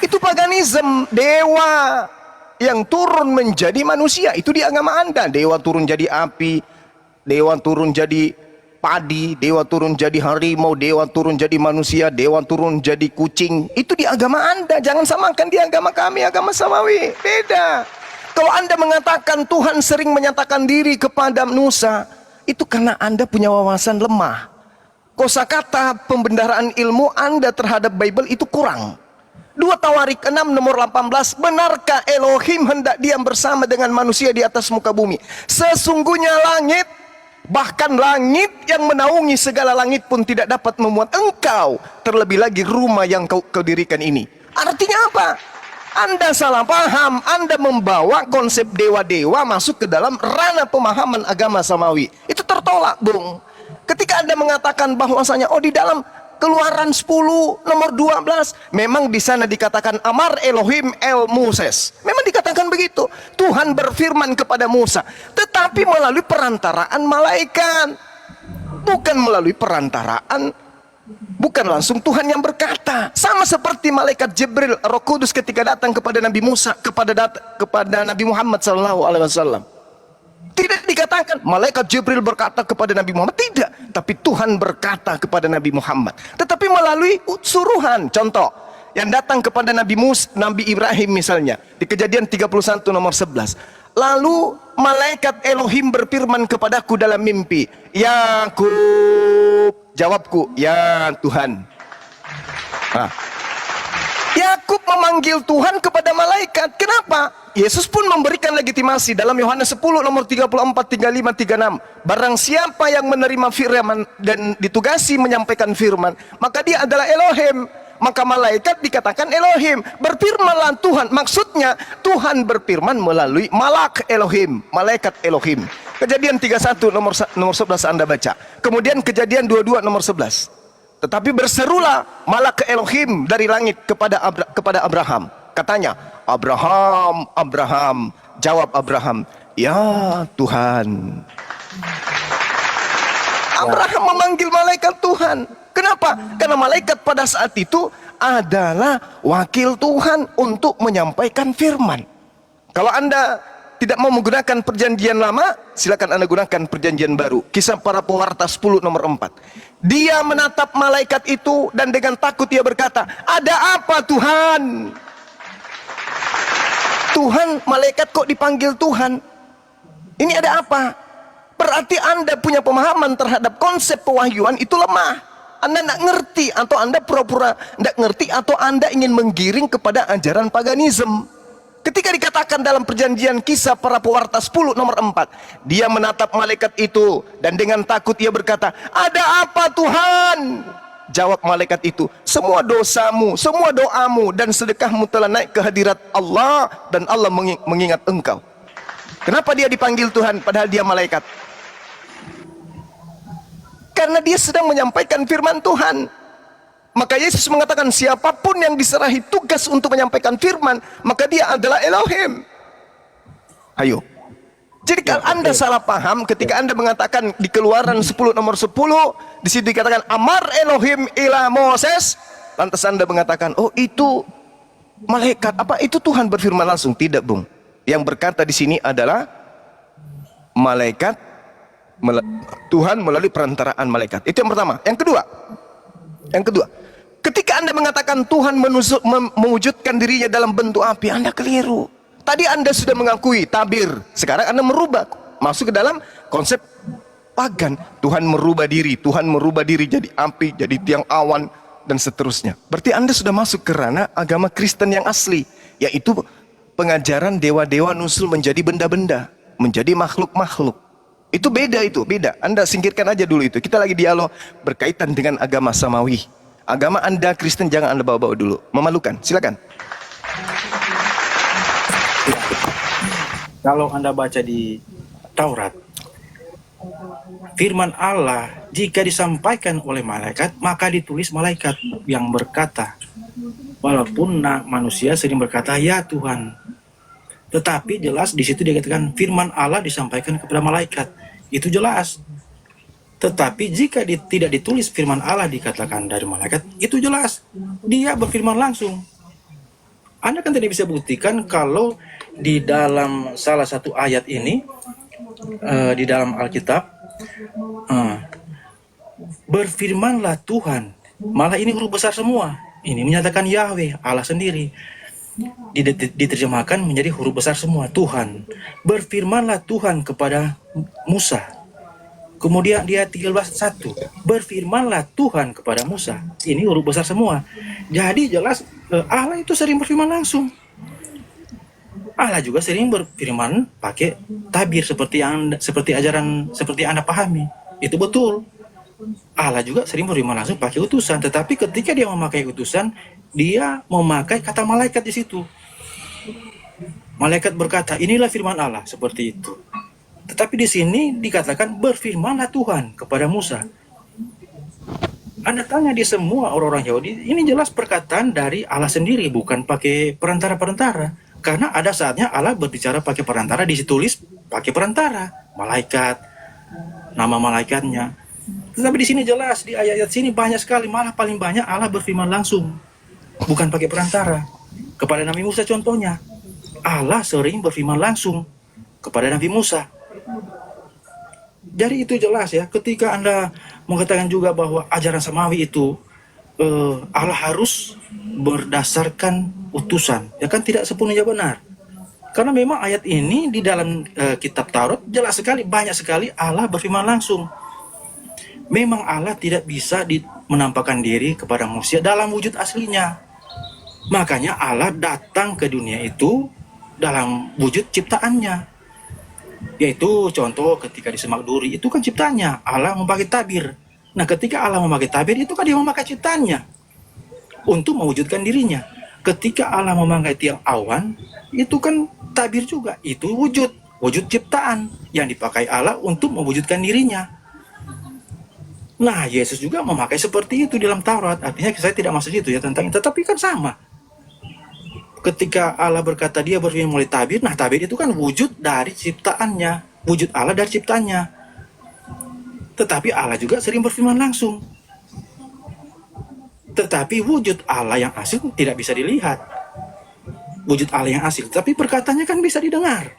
S3: Itu paganisme, dewa yang turun menjadi manusia. Itu di agama Anda. Dewa turun jadi api, dewa turun jadi padi, dewa turun jadi harimau, dewa turun jadi manusia, dewa turun jadi kucing. Itu di agama Anda. Jangan samakan di agama kami, agama samawi. Beda. Kalau Anda mengatakan Tuhan sering menyatakan diri kepada Musa, itu karena Anda punya wawasan lemah. Kosakata pembendaharaan ilmu Anda terhadap Bible itu kurang. 2 Tawarik 6 nomor 18, benarkah Elohim hendak diam bersama dengan manusia di atas muka bumi? Sesungguhnya langit, bahkan langit yang menaungi segala langit pun tidak dapat memuat engkau, terlebih lagi rumah yang kau dirikan ini. Artinya apa? Anda salah paham. Anda membawa konsep dewa-dewa masuk ke dalam ranah pemahaman agama samawi. Itu tertolak, Bung. Ketika Anda mengatakan bahwasanya di dalam Keluaran 10 nomor 12 memang di sana dikatakan Amar Elohim El Moses. Memang dikatakan begitu. Tuhan berfirman kepada Musa, tetapi melalui perantaraan malaikat. Bukan melalui perantaraan, bukan langsung Tuhan yang berkata. Sama seperti malaikat Jibril, Roh Kudus ketika datang kepada Nabi Musa, kepada Nabi Muhammad SAW. Tidak dikatakan malaikat Jibril berkata kepada Nabi Muhammad, tidak, tapi Tuhan berkata kepada Nabi Muhammad. Tetapi melalui suruhan. Contoh yang datang kepada Nabi Ibrahim misalnya di Kejadian 31 nomor 11. Lalu malaikat Elohim berfirman kepadaku dalam mimpi, Yakub. Jawabku, ya Tuhan. Nah, Yakub memanggil Tuhan kepada malaikat. Kenapa? Yesus pun memberikan legitimasi dalam Yohanes 10 nomor 34, 35, 36. Barang siapa yang menerima firman dan ditugasi menyampaikan firman, maka dia adalah Elohim. Maka malaikat dikatakan Elohim. Berfirmanlah Tuhan. Maksudnya Tuhan berfirman melalui malak Elohim, malaikat Elohim. Kejadian 31 nomor 11 Anda baca. Kemudian Kejadian 22 nomor 11. Tetapi berserulah malak Elohim dari langit kepada Abraham. Katanya, Abraham, Abraham. Jawab Abraham, ya Tuhan. Abraham memanggil malaikat Tuhan. Kenapa? Karena malaikat pada saat itu adalah wakil Tuhan untuk menyampaikan firman. Kalau Anda tidak mau menggunakan perjanjian lama, silakan Anda gunakan perjanjian baru. Kisah para pewarta 10 nomor 4. Dia menatap malaikat itu dan dengan takut dia berkata, ada apa Tuhan? Tuhan, malaikat kok dipanggil Tuhan? Ini ada apa? Berarti Anda punya pemahaman terhadap konsep pewahyuan itu lemah. Anda tidak ngerti, atau Anda pura-pura tidak ngerti, atau Anda ingin menggiring kepada ajaran paganisme. Ketika dikatakan dalam perjanjian Kisah para pewarta 10 nomor 4, dia menatap malaikat itu dan dengan takut ia berkata, ada apa Tuhan? Jawab malaikat itu, semua dosamu, semua doamu dan sedekahmu telah naik ke hadirat Allah dan Allah mengingat engkau. Kenapa dia dipanggil Tuhan padahal dia malaikat? Karena dia sedang menyampaikan firman Tuhan. Maka Yesus mengatakan siapapun yang diserahi tugas untuk menyampaikan firman, maka dia adalah Elohim. Ayo. Jadi kalau Anda salah paham ketika Anda mengatakan di Keluaran 10 nomor 10, di situ dikatakan Amar Elohim ila Moses, lantas Anda mengatakan, oh itu malaikat, apa itu Tuhan berfirman langsung? Tidak, Bung. Yang berkata di sini adalah malaikat, Tuhan melalui perantaraan malaikat. Itu yang pertama. Yang kedua, ketika Anda mengatakan Tuhan mewujudkan dirinya dalam bentuk api, Anda keliru. Tadi Anda sudah mengakui tabir, sekarang Anda merubah, masuk ke dalam konsep pagan. Tuhan merubah diri jadi api, jadi tiang awan, dan seterusnya. Berarti Anda sudah masuk ke ranah agama Kristen yang asli, yaitu pengajaran dewa-dewa nusul menjadi benda-benda, menjadi makhluk-makhluk. Itu beda. Anda singkirkan aja dulu itu. Kita lagi dialog berkaitan dengan agama samawi. Agama Anda Kristen jangan Anda bawa-bawa dulu. Memalukan. Silakan.
S10: Kalau Anda baca di Taurat, firman Allah jika disampaikan oleh malaikat, maka ditulis malaikat yang berkata. Walaupun manusia sering berkata, ya Tuhan. Tetapi jelas di situ dikatakan firman Allah disampaikan kepada malaikat. Itu jelas. Tetapi jika tidak ditulis firman Allah dikatakan dari malaikat, itu jelas. Dia berfirman langsung. Anda kan tidak bisa buktikan kalau di dalam salah satu ayat ini, di dalam Alkitab, berfirmanlah Tuhan. Malah ini huruf besar semua. Ini menyatakan Yahweh, Allah sendiri. Diterjemahkan menjadi huruf besar semua, Tuhan. Berfirmanlah Tuhan kepada Musa. Kemudian dia 13:1, berfirmanlah Tuhan kepada Musa. Ini huruf besar semua. Jadi jelas Allah itu sering berfirman langsung. Allah juga sering berfirman pakai tabir seperti Anda pahami. Itu betul. Allah juga sering berfirman langsung pakai utusan. Tetapi ketika dia memakai utusan, dia memakai kata malaikat di situ. Malaikat berkata, inilah firman Allah, seperti itu. Tetapi di sini dikatakan berfirmanlah Tuhan kepada Musa. Anda tanya di semua orang-orang Yahudi, ini jelas perkataan dari Allah sendiri, bukan pakai perantara-perantara. Karena ada saatnya Allah berbicara pakai perantara, ditulis pakai perantara, malaikat, nama malaikatnya. Tetapi di sini jelas, di ayat-ayat sini banyak sekali, malah paling banyak Allah berfirman langsung, bukan pakai perantara. Kepada Nabi Musa contohnya, Allah sering berfirman langsung kepada Nabi Musa. Jadi itu jelas ya, ketika Anda mengatakan juga bahwa ajaran samawi itu Allah harus berdasarkan utusan, ya kan tidak sepenuhnya benar. Karena memang ayat ini di dalam kitab Taurat jelas sekali, banyak sekali Allah berfirman langsung. Memang Allah tidak bisa menampakkan diri kepada manusia dalam wujud aslinya. Makanya Allah datang ke dunia itu dalam wujud ciptaannya. Yaitu contoh ketika di Semak Duri itu kan ciptaannya, Allah memakai tabir. Nah ketika Allah memakai tabir itu kan dia memakai ciptaannya untuk mewujudkan dirinya. Ketika Allah memakai tiang awan itu kan tabir juga, itu wujud ciptaan yang dipakai Allah untuk mewujudkan dirinya. Nah Yesus juga memakai seperti itu di dalam Taurat. Artinya saya tidak masuk situ ya tentang itu, tapi kan sama. Ketika Allah berkata dia berfirman melalui tabir, nah tabir itu kan wujud dari ciptaannya, wujud Allah dari ciptaannya. Tetapi Allah juga sering berfirman langsung. Tetapi wujud Allah yang asli tidak bisa dilihat. Wujud Allah yang asli, tapi perkataannya kan bisa didengar.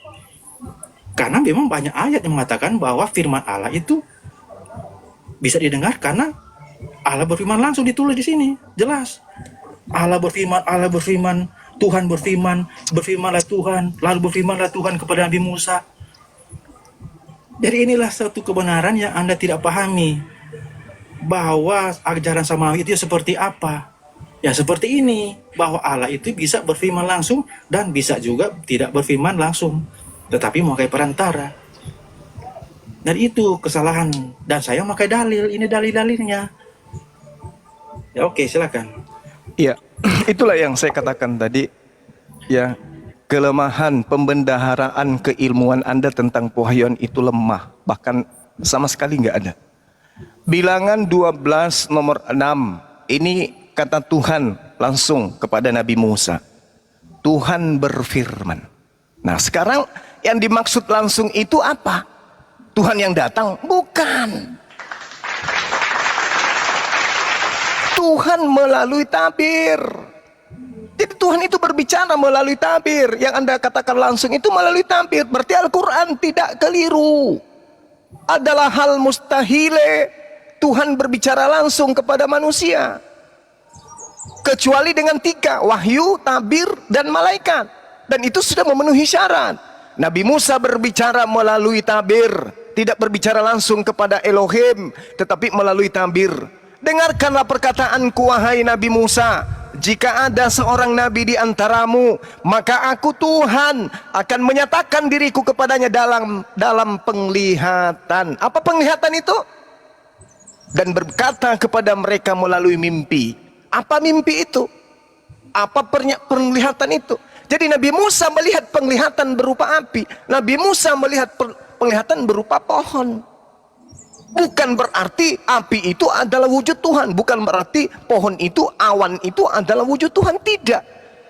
S10: Karena memang banyak ayat yang mengatakan bahwa firman Allah itu bisa didengar karena Allah berfirman langsung, ditulis di sini, jelas. Allah berfirman, Tuhan berfirman, berfirmanlah Tuhan, lalu berfirmanlah Tuhan kepada Nabi Musa. Jadi inilah satu kebenaran yang Anda tidak pahami, bahwa ajaran samawi itu seperti apa. Ya seperti ini, bahwa Allah itu bisa berfirman langsung dan bisa juga tidak berfirman langsung, tetapi memakai perantara. Dan itu kesalahan, dan saya memakai dalil, ini dalil-dalilnya. Ya oke, silakan.
S3: Iya, itulah yang saya katakan tadi, ya, kelemahan pembendaharaan keilmuan Anda tentang pewahyuan itu lemah, bahkan sama sekali nggak ada. Bilangan 12 nomor 6, ini kata Tuhan langsung kepada Nabi Musa. Tuhan berfirman. Nah sekarang yang dimaksud langsung itu apa? Tuhan yang datang? Bukan. Tuhan melalui tabir. Jadi Tuhan itu berbicara melalui tabir. Yang Anda katakan langsung itu melalui tabir. Berarti Al-Quran tidak keliru. Adalah hal mustahile Tuhan berbicara langsung kepada manusia. Kecuali dengan 3, wahyu, tabir, dan malaikat. Dan itu sudah memenuhi syarat. Nabi Musa berbicara melalui tabir. Tidak berbicara langsung kepada Elohim, tetapi melalui tabir. Dengarkanlah perkataanku wahai Nabi Musa, jika ada seorang nabi di antaramu, maka aku Tuhan akan menyatakan diriku kepadanya dalam penglihatan. Apa penglihatan itu? Dan berkata kepada mereka melalui mimpi. Apa mimpi itu? Apa penglihatan itu? Jadi Nabi Musa melihat penglihatan berupa api. Nabi Musa melihat penglihatan berupa pohon. Bukan berarti api itu adalah wujud Tuhan. Bukan berarti pohon itu, awan itu adalah wujud Tuhan. Tidak.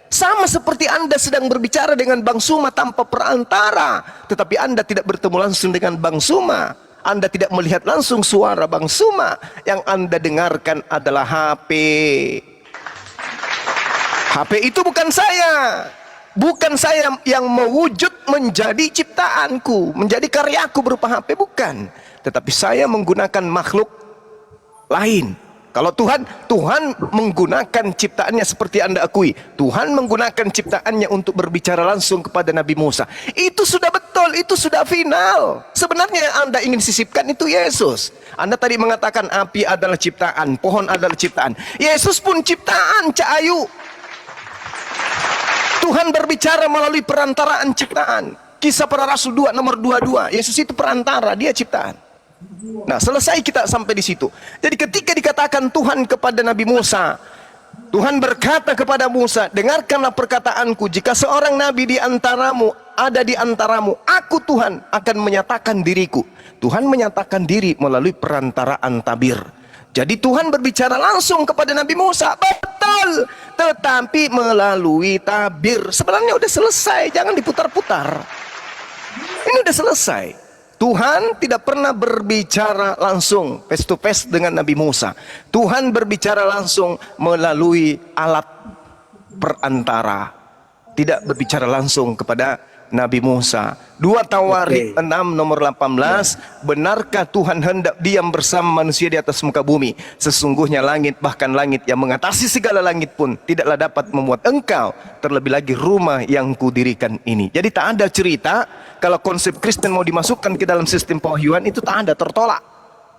S3: Sama seperti Anda sedang berbicara dengan Bang Suma tanpa perantara, tetapi Anda tidak bertemu langsung dengan Bang Suma. Anda tidak melihat langsung suara Bang Suma. Yang Anda dengarkan adalah HP. HP itu bukan saya. Bukan saya yang mewujud menjadi ciptaanku, menjadi karyaku berupa HP, bukan. Tetapi saya menggunakan makhluk lain. Kalau Tuhan menggunakan ciptaannya seperti Anda akui. Tuhan menggunakan ciptaannya untuk berbicara langsung kepada Nabi Musa. Itu sudah betul, itu sudah final. Sebenarnya yang Anda ingin sisipkan itu Yesus. Anda tadi mengatakan api adalah ciptaan, pohon adalah ciptaan. Yesus pun ciptaan, Cak Ayu. Tuhan berbicara melalui perantaraan ciptaan. Kisah Para Rasul 2 nomor 22. Yesus itu perantara, dia ciptaan. Nah, selesai kita sampai di situ. Jadi ketika dikatakan Tuhan kepada Nabi Musa, Tuhan berkata kepada Musa, dengarkanlah perkataanku, jika seorang nabi di antaramu, ada di antaramu, aku Tuhan akan menyatakan diriku. Tuhan menyatakan diri melalui perantaraan tabir. Jadi Tuhan berbicara langsung kepada Nabi Musa, betul, tetapi melalui tabir. Sebenarnya udah selesai, jangan diputar-putar. Ini udah selesai. Tuhan tidak pernah berbicara langsung face to face dengan Nabi Musa. Tuhan berbicara langsung melalui alat perantara. Tidak berbicara langsung kepada Nabi Musa. 2 Tawarik 6 nomor 18. Benarkah Tuhan hendak diam bersama manusia di atas muka bumi? Sesungguhnya langit, bahkan langit yang mengatasi segala langit pun tidaklah dapat memuat engkau, terlebih lagi rumah yang kudirikan ini. Jadi tak ada cerita kalau konsep Kristen mau dimasukkan ke dalam sistem pewahyuan, itu tak ada, tertolak.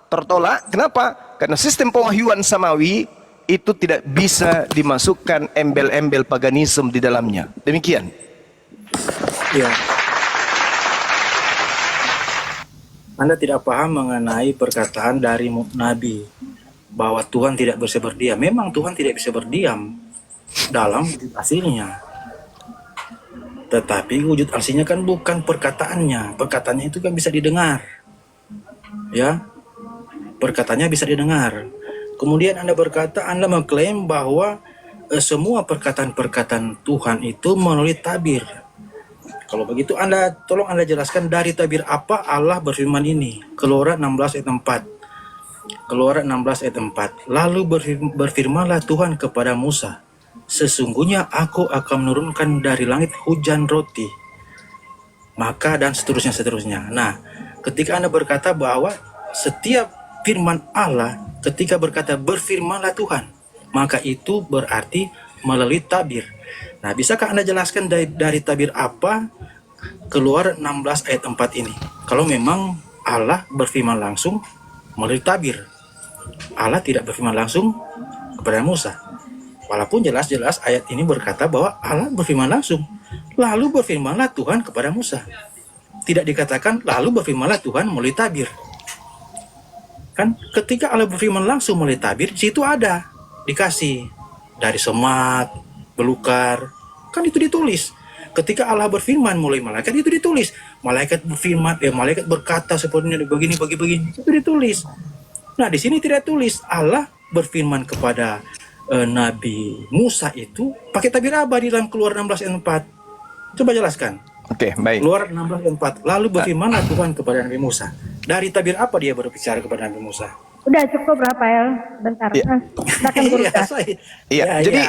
S3: Tertolak, kenapa? Karena sistem pewahyuan samawi itu tidak bisa dimasukkan embel-embel paganisme di dalamnya. Demikian.
S10: Ya. Anda tidak paham mengenai perkataan dari Nabi bahwa Tuhan tidak bisa berdiam. Memang Tuhan tidak bisa berdiam dalam wujud aslinya. Tetapi wujud aslinya kan bukan perkataannya. Perkataannya itu kan bisa didengar. Ya. Perkataannya bisa didengar. Kemudian Anda berkata, Anda mengklaim bahwa semua perkataan-perkataan Tuhan itu melalui tabir. Kalau begitu tolong Anda jelaskan dari tabir apa Allah berfirman ini. Keluaran 16 ayat 4. Keluaran 16 ayat 4. Lalu berfirmanlah Tuhan kepada Musa, sesungguhnya aku akan menurunkan dari langit hujan roti. Maka dan seterusnya. Nah, ketika Anda berkata bahwa setiap firman Allah ketika berkata berfirmanlah Tuhan, maka itu berarti melalui tabir. Nah, bisakah Anda jelaskan dari tabir apa Keluaran 16 ayat 4 ini? Kalau memang Allah berfirman langsung melalui tabir. Allah tidak berfirman langsung kepada Musa. Walaupun jelas-jelas ayat ini berkata bahwa Allah berfirman langsung. Lalu berfirmanlah Tuhan kepada Musa. Tidak dikatakan lalu berfirmanlah Tuhan melalui tabir. Kan ketika Allah berfirman langsung melalui tabir, di situ ada dikasih dari semak, belukar, kan itu ditulis. Ketika Allah berfirman melalui malaikat, itu ditulis. Malaikat berfirman, malaikat berkata seperti ini, begini, itu ditulis. Nah, di sini tidak tulis. Allah berfirman kepada Nabi Musa itu pakai tabir apa di dalam Keluaran 16 ayat 4? Coba jelaskan.
S3: Oke, baik.
S10: Keluaran 16 ayat 4. Lalu berfirmanlah Tuhan kepada Nabi Musa. Dari tabir apa dia berbicara kepada Nabi Musa?
S11: Udah cukup Rafael, bentar.
S3: Iya. Iya, jadi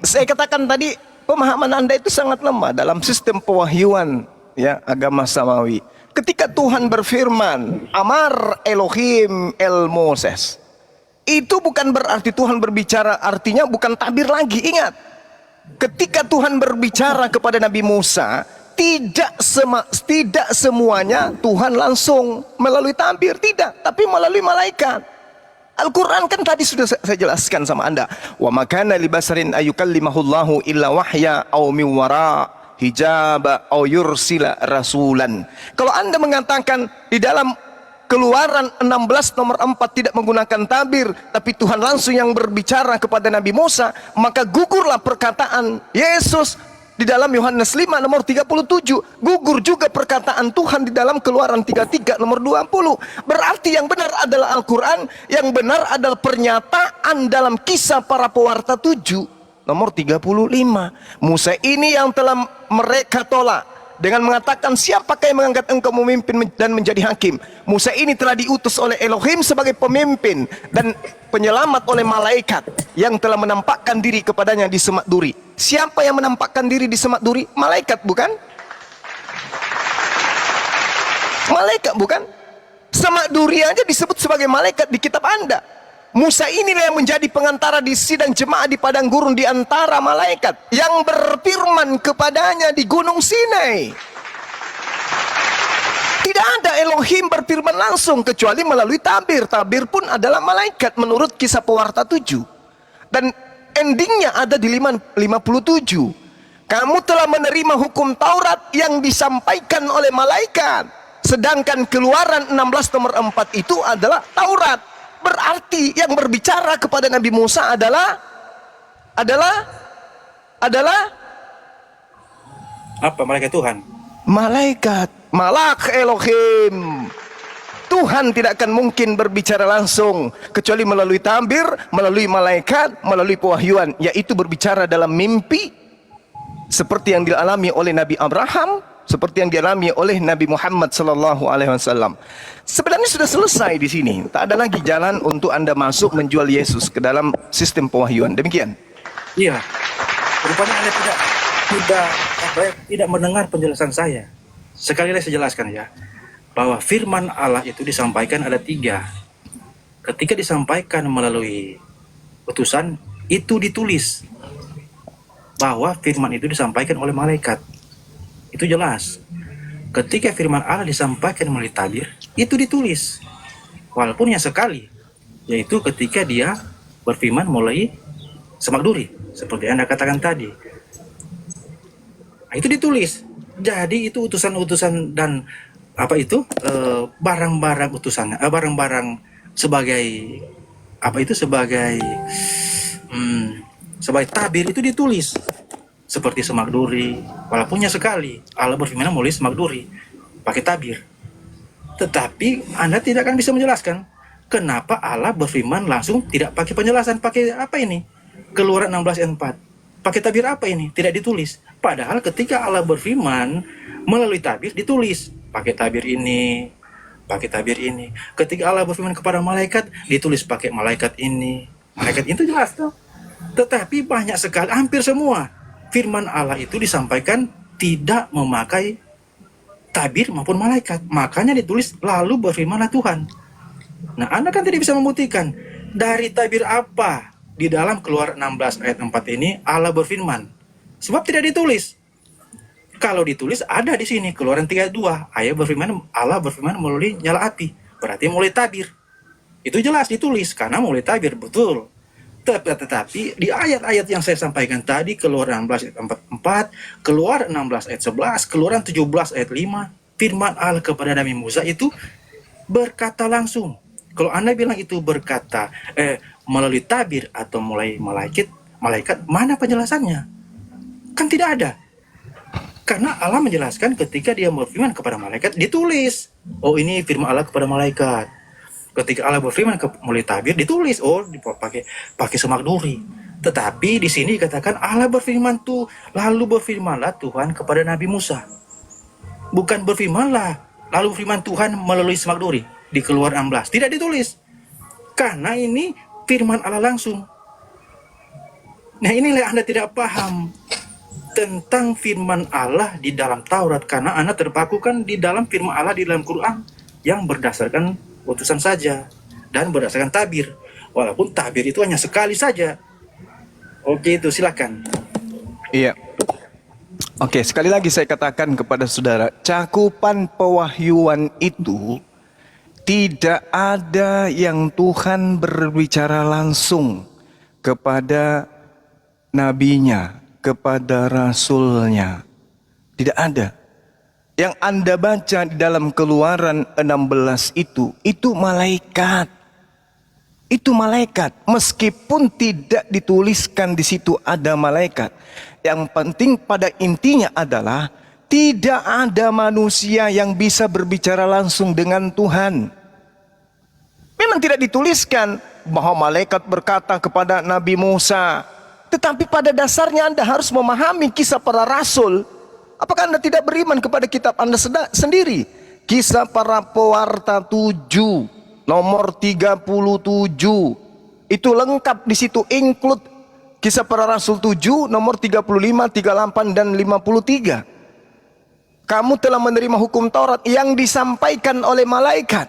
S3: saya katakan tadi pemahaman Anda itu sangat lemah dalam sistem pewahyuan ya agama samawi. Ketika Tuhan berfirman, Amar Elohim El Moses, itu bukan berarti Tuhan berbicara, artinya bukan tabir lagi. Ingat, ketika Tuhan berbicara kepada Nabi Musa, tidak semuanya Tuhan langsung melalui tabir, tidak, tapi melalui malaikat. Al-Quran kan tadi sudah saya jelaskan sama Anda. Wa makana libasarin ayyukallimahullahu illa wahya au min wara hijaba au yursila rasulan. Kalau Anda mengatakan di dalam Keluaran 16 nomor 4 tidak menggunakan tabir, tapi Tuhan langsung yang berbicara kepada Nabi Musa, maka gugurlah perkataan Yesus di dalam Yohanes 5 nomor 37. Gugur juga perkataan Tuhan di dalam Keluaran 33 nomor 20. Berarti yang benar adalah Al-Quran, yang benar adalah pernyataan dalam Kisah Para Pewarta 7 nomor 35. Musa ini yang telah mereka tolak dengan mengatakan, siapakah yang mengangkat engkau memimpin dan menjadi hakim? Musa ini telah diutus oleh Elohim sebagai pemimpin dan penyelamat oleh malaikat yang telah menampakkan diri kepadanya di Semak Duri. Siapa yang menampakkan diri di Semak Duri? Malaikat, bukan? Malaikat, bukan? Semak Duri aja disebut sebagai malaikat di kitab Anda. Musa inilah yang menjadi pengantara di sidang jemaah di padang gurun di antara malaikat yang berfirman kepadanya di Gunung Sinai. Tidak ada Elohim berfirman langsung kecuali melalui tabir. Tabir pun adalah malaikat menurut Kisah Pewarta 7. Dan endingnya ada di 57. Kamu telah menerima hukum Taurat yang disampaikan oleh malaikat. Sedangkan Keluaran 16 nomor 4 itu adalah Taurat. Berarti yang berbicara kepada Nabi Musa adalah
S10: apa? Malaikat Tuhan.
S3: Malaikat, malak Elohim. Tuhan tidak akan mungkin berbicara langsung kecuali melalui tabir, melalui malaikat, melalui pewahyuan, yaitu berbicara dalam mimpi seperti yang dialami oleh Nabi Abraham, seperti yang dialami oleh Nabi Muhammad sallallahu alaihi wasallam. Sebenarnya sudah selesai di sini. Tak ada lagi jalan untuk Anda masuk menjual Yesus ke dalam sistem pewahyuan. Demikian.
S10: Iya. Rupanya Anda tidak mendengar penjelasan saya. Sekali lagi saya jelaskan ya, bahwa firman Allah itu disampaikan ada 3. Ketika disampaikan melalui utusan, itu ditulis bahwa firman itu disampaikan oleh malaikat. Itu jelas. Ketika firman Allah disampaikan melalui tabir, itu ditulis. Walaupun yang sekali, yaitu ketika dia berfirman melalui semak duri, seperti Anda katakan tadi. Nah, itu ditulis. Jadi itu utusan-utusan dan apa itu barang-barang utusan, barang-barang sebagai apa itu sebagai tabir itu ditulis seperti semak duri. Walaupunnya sekali Allah berfirman melalui semak duri pakai tabir. Tetapi Anda tidak akan bisa menjelaskan kenapa Allah berfirman langsung tidak pakai penjelasan, pakai apa ini? Keluaran 16 ayat 4. Pakai tabir apa ini? Tidak ditulis. Padahal ketika Allah berfirman melalui tabir ditulis. Pakai tabir ini, pakai tabir ini. Ketika Allah berfirman kepada malaikat, ditulis pakai malaikat ini. Malaikat itu jelas tuh. Tetapi banyak sekali, hampir semua firman Allah itu disampaikan tidak memakai tabir maupun malaikat. Makanya ditulis lalu berfirmanlah Tuhan. Nah, Anda kan tidak bisa membuktikan dari tabir apa di dalam Keluaran 16 ayat 4 ini Allah berfirman. Sebab tidak ditulis. Kalau ditulis ada di sini Keluaran 32 ayat berfirman Allah berfirman melalui nyala api. Berarti mulai tabir. Itu jelas ditulis karena mulai tabir, betul. Tetapi di ayat-ayat yang saya sampaikan tadi, Keluaran 16 ayat 44, Keluaran 16 ayat 11, Keluaran 17 ayat 5, firman Allah kepada Nabi Musa itu berkata langsung. Kalau Anda bilang itu berkata melalui tabir atau melalui malaikat, mana penjelasannya? Kan tidak ada. Karena Allah menjelaskan ketika dia berfirman kepada malaikat, ditulis. Oh, ini firman Allah kepada malaikat. Ketika Allah berfirman melalui tabir, ditulis. Oh, pakai semak duri. Tetapi di sini dikatakan Allah berfirman tuh, lalu berfirmanlah Tuhan kepada Nabi Musa. Bukan berfirmanlah, lalu firman Tuhan melalui semak duri di Keluaran 16. Tidak ditulis. Karena ini firman Allah langsung. Nah, inilah Anda tidak paham tentang firman Allah di dalam Taurat, karena Anda terpaku kan di dalam firman Allah di dalam Quran yang berdasarkan utusan saja dan berdasarkan tabir, walaupun tabir itu hanya sekali saja. Oke, itu silakan.
S3: Iya. Oke, sekali lagi saya katakan kepada saudara, cakupan pewahyuan itu tidak ada yang Tuhan berbicara langsung kepada nabinya, kepada rasulnya. Tidak ada. Yang Anda baca di dalam Keluaran 16 itu malaikat. Itu malaikat. Meskipun tidak dituliskan di situ ada malaikat. Yang penting pada intinya adalah tidak ada manusia yang bisa berbicara langsung dengan Tuhan. Memang tidak dituliskan bahwa malaikat berkata kepada Nabi Musa. Tetapi pada dasarnya Anda harus memahami kisah para rasul. Apakah Anda tidak beriman kepada kitab Anda sendiri? Kisah para pewarta 7 nomor 37 itu lengkap di situ, include kisah para rasul 7 nomor 35, 38 dan 53. Kamu telah menerima hukum Taurat yang disampaikan oleh malaikat.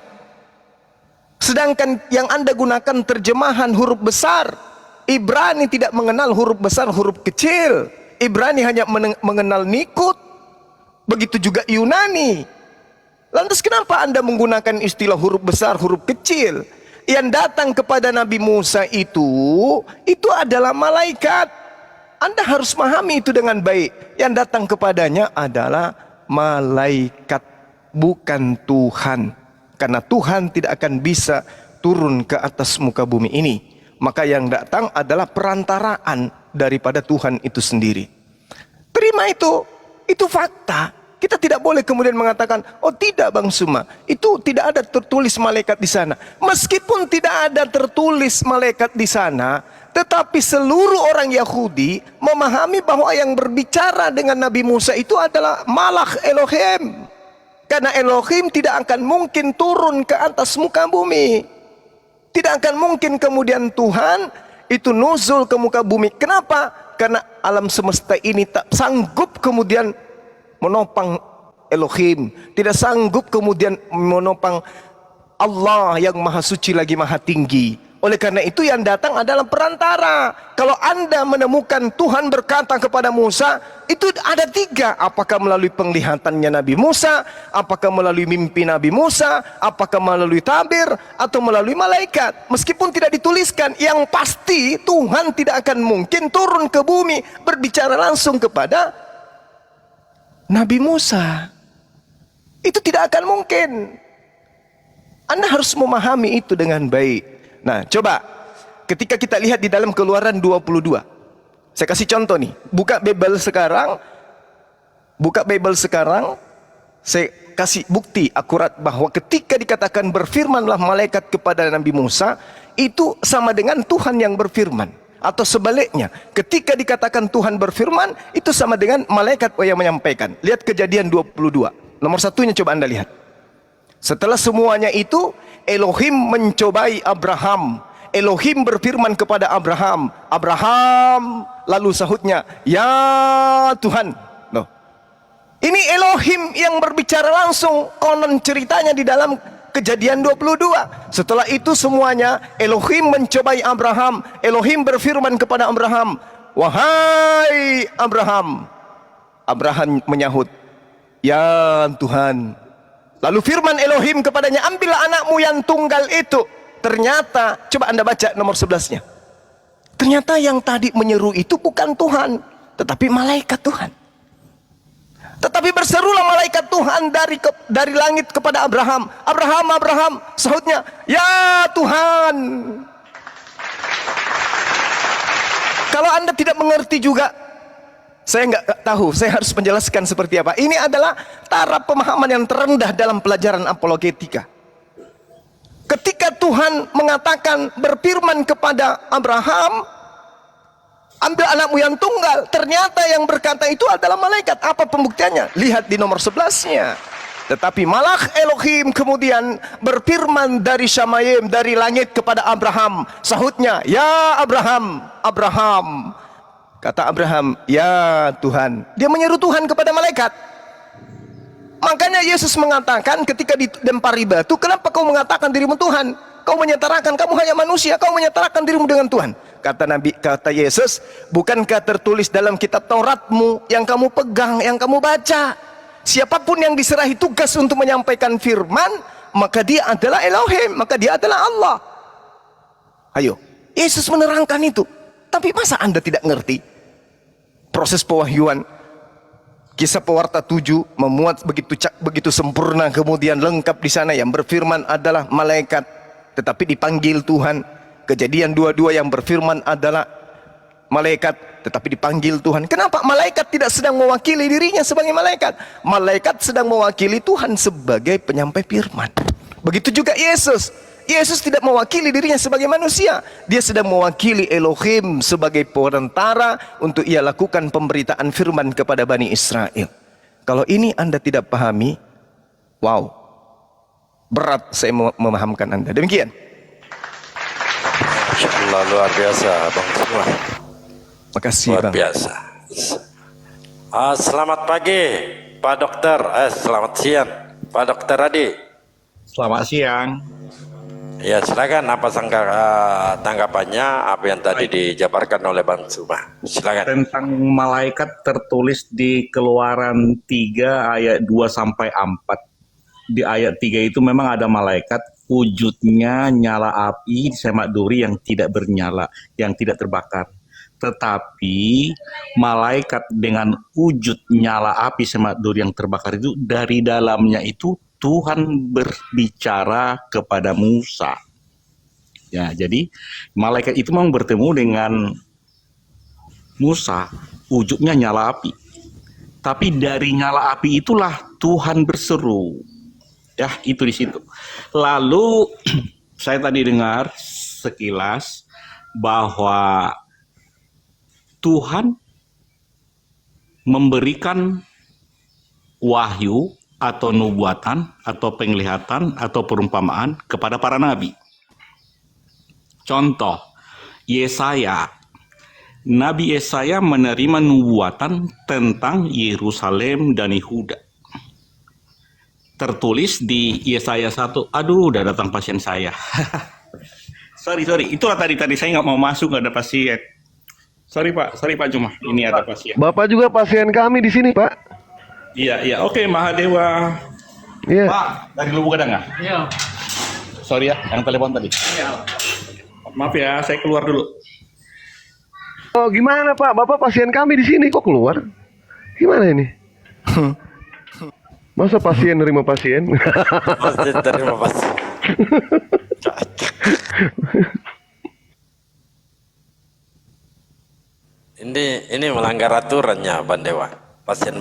S3: Sedangkan yang Anda gunakan terjemahan huruf besar. Ibrani tidak mengenal huruf besar, huruf kecil. Ibrani hanya mengenal nikut. Begitu juga Yunani. Lantas kenapa Anda menggunakan istilah huruf besar, huruf kecil? Yang datang kepada Nabi Musa itu adalah malaikat. Anda harus memahami itu dengan baik. Yang datang kepadanya adalah malaikat, bukan Tuhan. Karena Tuhan tidak akan bisa turun ke atas muka bumi ini. Maka yang datang adalah perantaraan daripada Tuhan itu sendiri. Terima itu fakta. Kita tidak boleh kemudian mengatakan, oh tidak Bang Suma, itu tidak ada tertulis malaikat di sana. Meskipun tidak ada tertulis malaikat di sana, tetapi seluruh orang Yahudi memahami bahwa yang berbicara dengan Nabi Musa itu adalah Malak Elohim. Karena Elohim tidak akan mungkin turun ke atas muka bumi. Tidak akan mungkin kemudian Tuhan itu nuzul ke muka bumi. Kenapa? Karena alam semesta ini tak sanggup kemudian menopang Elohim. Tidak sanggup kemudian menopang Allah yang maha suci lagi maha tinggi. Oleh karena itu yang datang adalah perantara. Kalau Anda menemukan Tuhan berkata kepada Musa, itu ada 3. Apakah melalui penglihatannya Nabi Musa, apakah melalui mimpi Nabi Musa, apakah melalui tabir, atau melalui malaikat. Meskipun tidak dituliskan, yang pasti Tuhan tidak akan mungkin turun ke bumi berbicara langsung kepada Nabi Musa. Itu tidak akan mungkin. Anda harus memahami itu dengan baik. Nah, coba ketika kita lihat di dalam Keluaran 22. Saya kasih contoh nih. Buka Bible sekarang. Saya kasih bukti akurat bahwa ketika dikatakan berfirmanlah malaikat kepada Nabi Musa, itu sama dengan Tuhan yang berfirman. Atau sebaliknya, ketika dikatakan Tuhan berfirman, itu sama dengan malaikat yang menyampaikan. Lihat Kejadian 22. Nomor 1-nya coba Anda lihat. Setelah semuanya itu, Elohim mencobai Abraham. Elohim berfirman kepada Abraham, Abraham, lalu sahutnya, ya Tuhan. Loh. Ini Elohim yang berbicara langsung, konon ceritanya di dalam Kejadian 22. Setelah itu semuanya, Elohim mencobai Abraham. Elohim berfirman kepada Abraham, wahai Abraham. Abraham menyahut, ya Tuhan. Lalu firman Elohim kepadanya, ambillah anakmu yang tunggal itu. Ternyata, coba Anda baca nomor 11-nya. Ternyata yang tadi menyeru itu bukan Tuhan, tetapi malaikat Tuhan. Tetapi berserulah malaikat Tuhan dari langit kepada Abraham. Abraham, Abraham, sahutnya, ya Tuhan. Kalau Anda tidak mengerti juga, saya nggak tahu, saya harus menjelaskan seperti apa. Ini adalah taraf pemahaman yang terendah dalam pelajaran apologetika. Ketika Tuhan mengatakan berfirman kepada Abraham, ambil anakmu yang tunggal, ternyata yang berkata itu adalah malaikat. Apa pembuktiannya? Lihat di nomor 11-nya. Tetapi malak Elohim kemudian berfirman dari Syamayim, dari langit kepada Abraham. Sahutnya, ya Abraham, Abraham. Kata Abraham, ya Tuhan. Dia menyeru Tuhan kepada malaikat. Makanya Yesus mengatakan ketika dilempari batu, kenapa kau mengatakan dirimu Tuhan? Kau menyetarakan, kamu hanya manusia, kau menyetarakan dirimu dengan Tuhan. Kata Yesus, bukankah tertulis dalam kitab Tauratmu yang kamu pegang, yang kamu baca? Siapapun yang diserahi tugas untuk menyampaikan firman, maka dia adalah Elohim, maka dia adalah Allah. Ayo, Yesus menerangkan itu. Tapi masa Anda tidak ngerti? Proses pewahyuan, Kisah Pewarta 7 memuat begitu sempurna, kemudian lengkap di sana. Yang berfirman adalah malaikat, tetapi dipanggil Tuhan. Kejadian 22 yang berfirman adalah malaikat, tetapi dipanggil Tuhan. Kenapa? Malaikat tidak sedang mewakili dirinya sebagai malaikat. Malaikat sedang mewakili Tuhan sebagai penyampai firman. Begitu juga Yesus. Yesus tidak mewakili dirinya sebagai manusia. Dia sedang mewakili Elohim sebagai perantara untuk ia lakukan pemberitaan firman kepada Bani Israel. Kalau ini Anda tidak pahami, wow, berat saya memahamkan Anda. Demikian.
S12: Masya luar biasa Bang semua.
S3: Makasih
S12: luar
S3: Bang.
S12: Biasa. Selamat pagi Pak Dokter. Selamat siang Pak Dokter Adi.
S10: Selamat siang.
S12: Ya silakan, apa tanggapannya apa yang tadi dijabarkan oleh Bang Suma. Silakan.
S7: Tentang malaikat tertulis di Keluaran 3 ayat 2-4. Di ayat 3 itu memang ada malaikat, wujudnya nyala api semak duri yang tidak bernyala, yang tidak terbakar. Tetapi malaikat dengan wujud nyala api semak duri yang terbakar itu, dari dalamnya itu Tuhan berbicara kepada Musa. Ya, jadi malaikat itu memang bertemu dengan Musa, wujudnya nyala api. Tapi dari nyala api itulah Tuhan berseru. Ya, itu di situ. Lalu saya tadi dengar sekilas bahwa Tuhan memberikan wahyu atau nubuatan, atau penglihatan, atau perumpamaan kepada para nabi. Contoh, Yesaya. Nabi Yesaya menerima nubuatan tentang Yerusalem dan Yehuda. Tertulis di Yesaya 1, aduh udah datang pasien saya. Sorry. Itulah tadi saya nggak mau masuk, nggak ada pasien. Sorry Pak Juma. Ini ada pasien.
S13: Bapak juga pasien kami di sini, Pak.
S7: Iya. Oke, Mahadewa.
S13: Iya.
S7: Pak, dari Lubuk Gadang nggak?
S10: Iya.
S7: Sorry ya, yang telepon tadi.
S10: Iya.
S7: Maaf ya, saya keluar dulu.
S13: Oh, gimana, Pak? Bapak pasien kami di sini kok keluar? Gimana ini? Masa pasien nerima pasien?
S12: Masih terima kasih. Ini melanggar aturannya, Bang Dewa. Pasien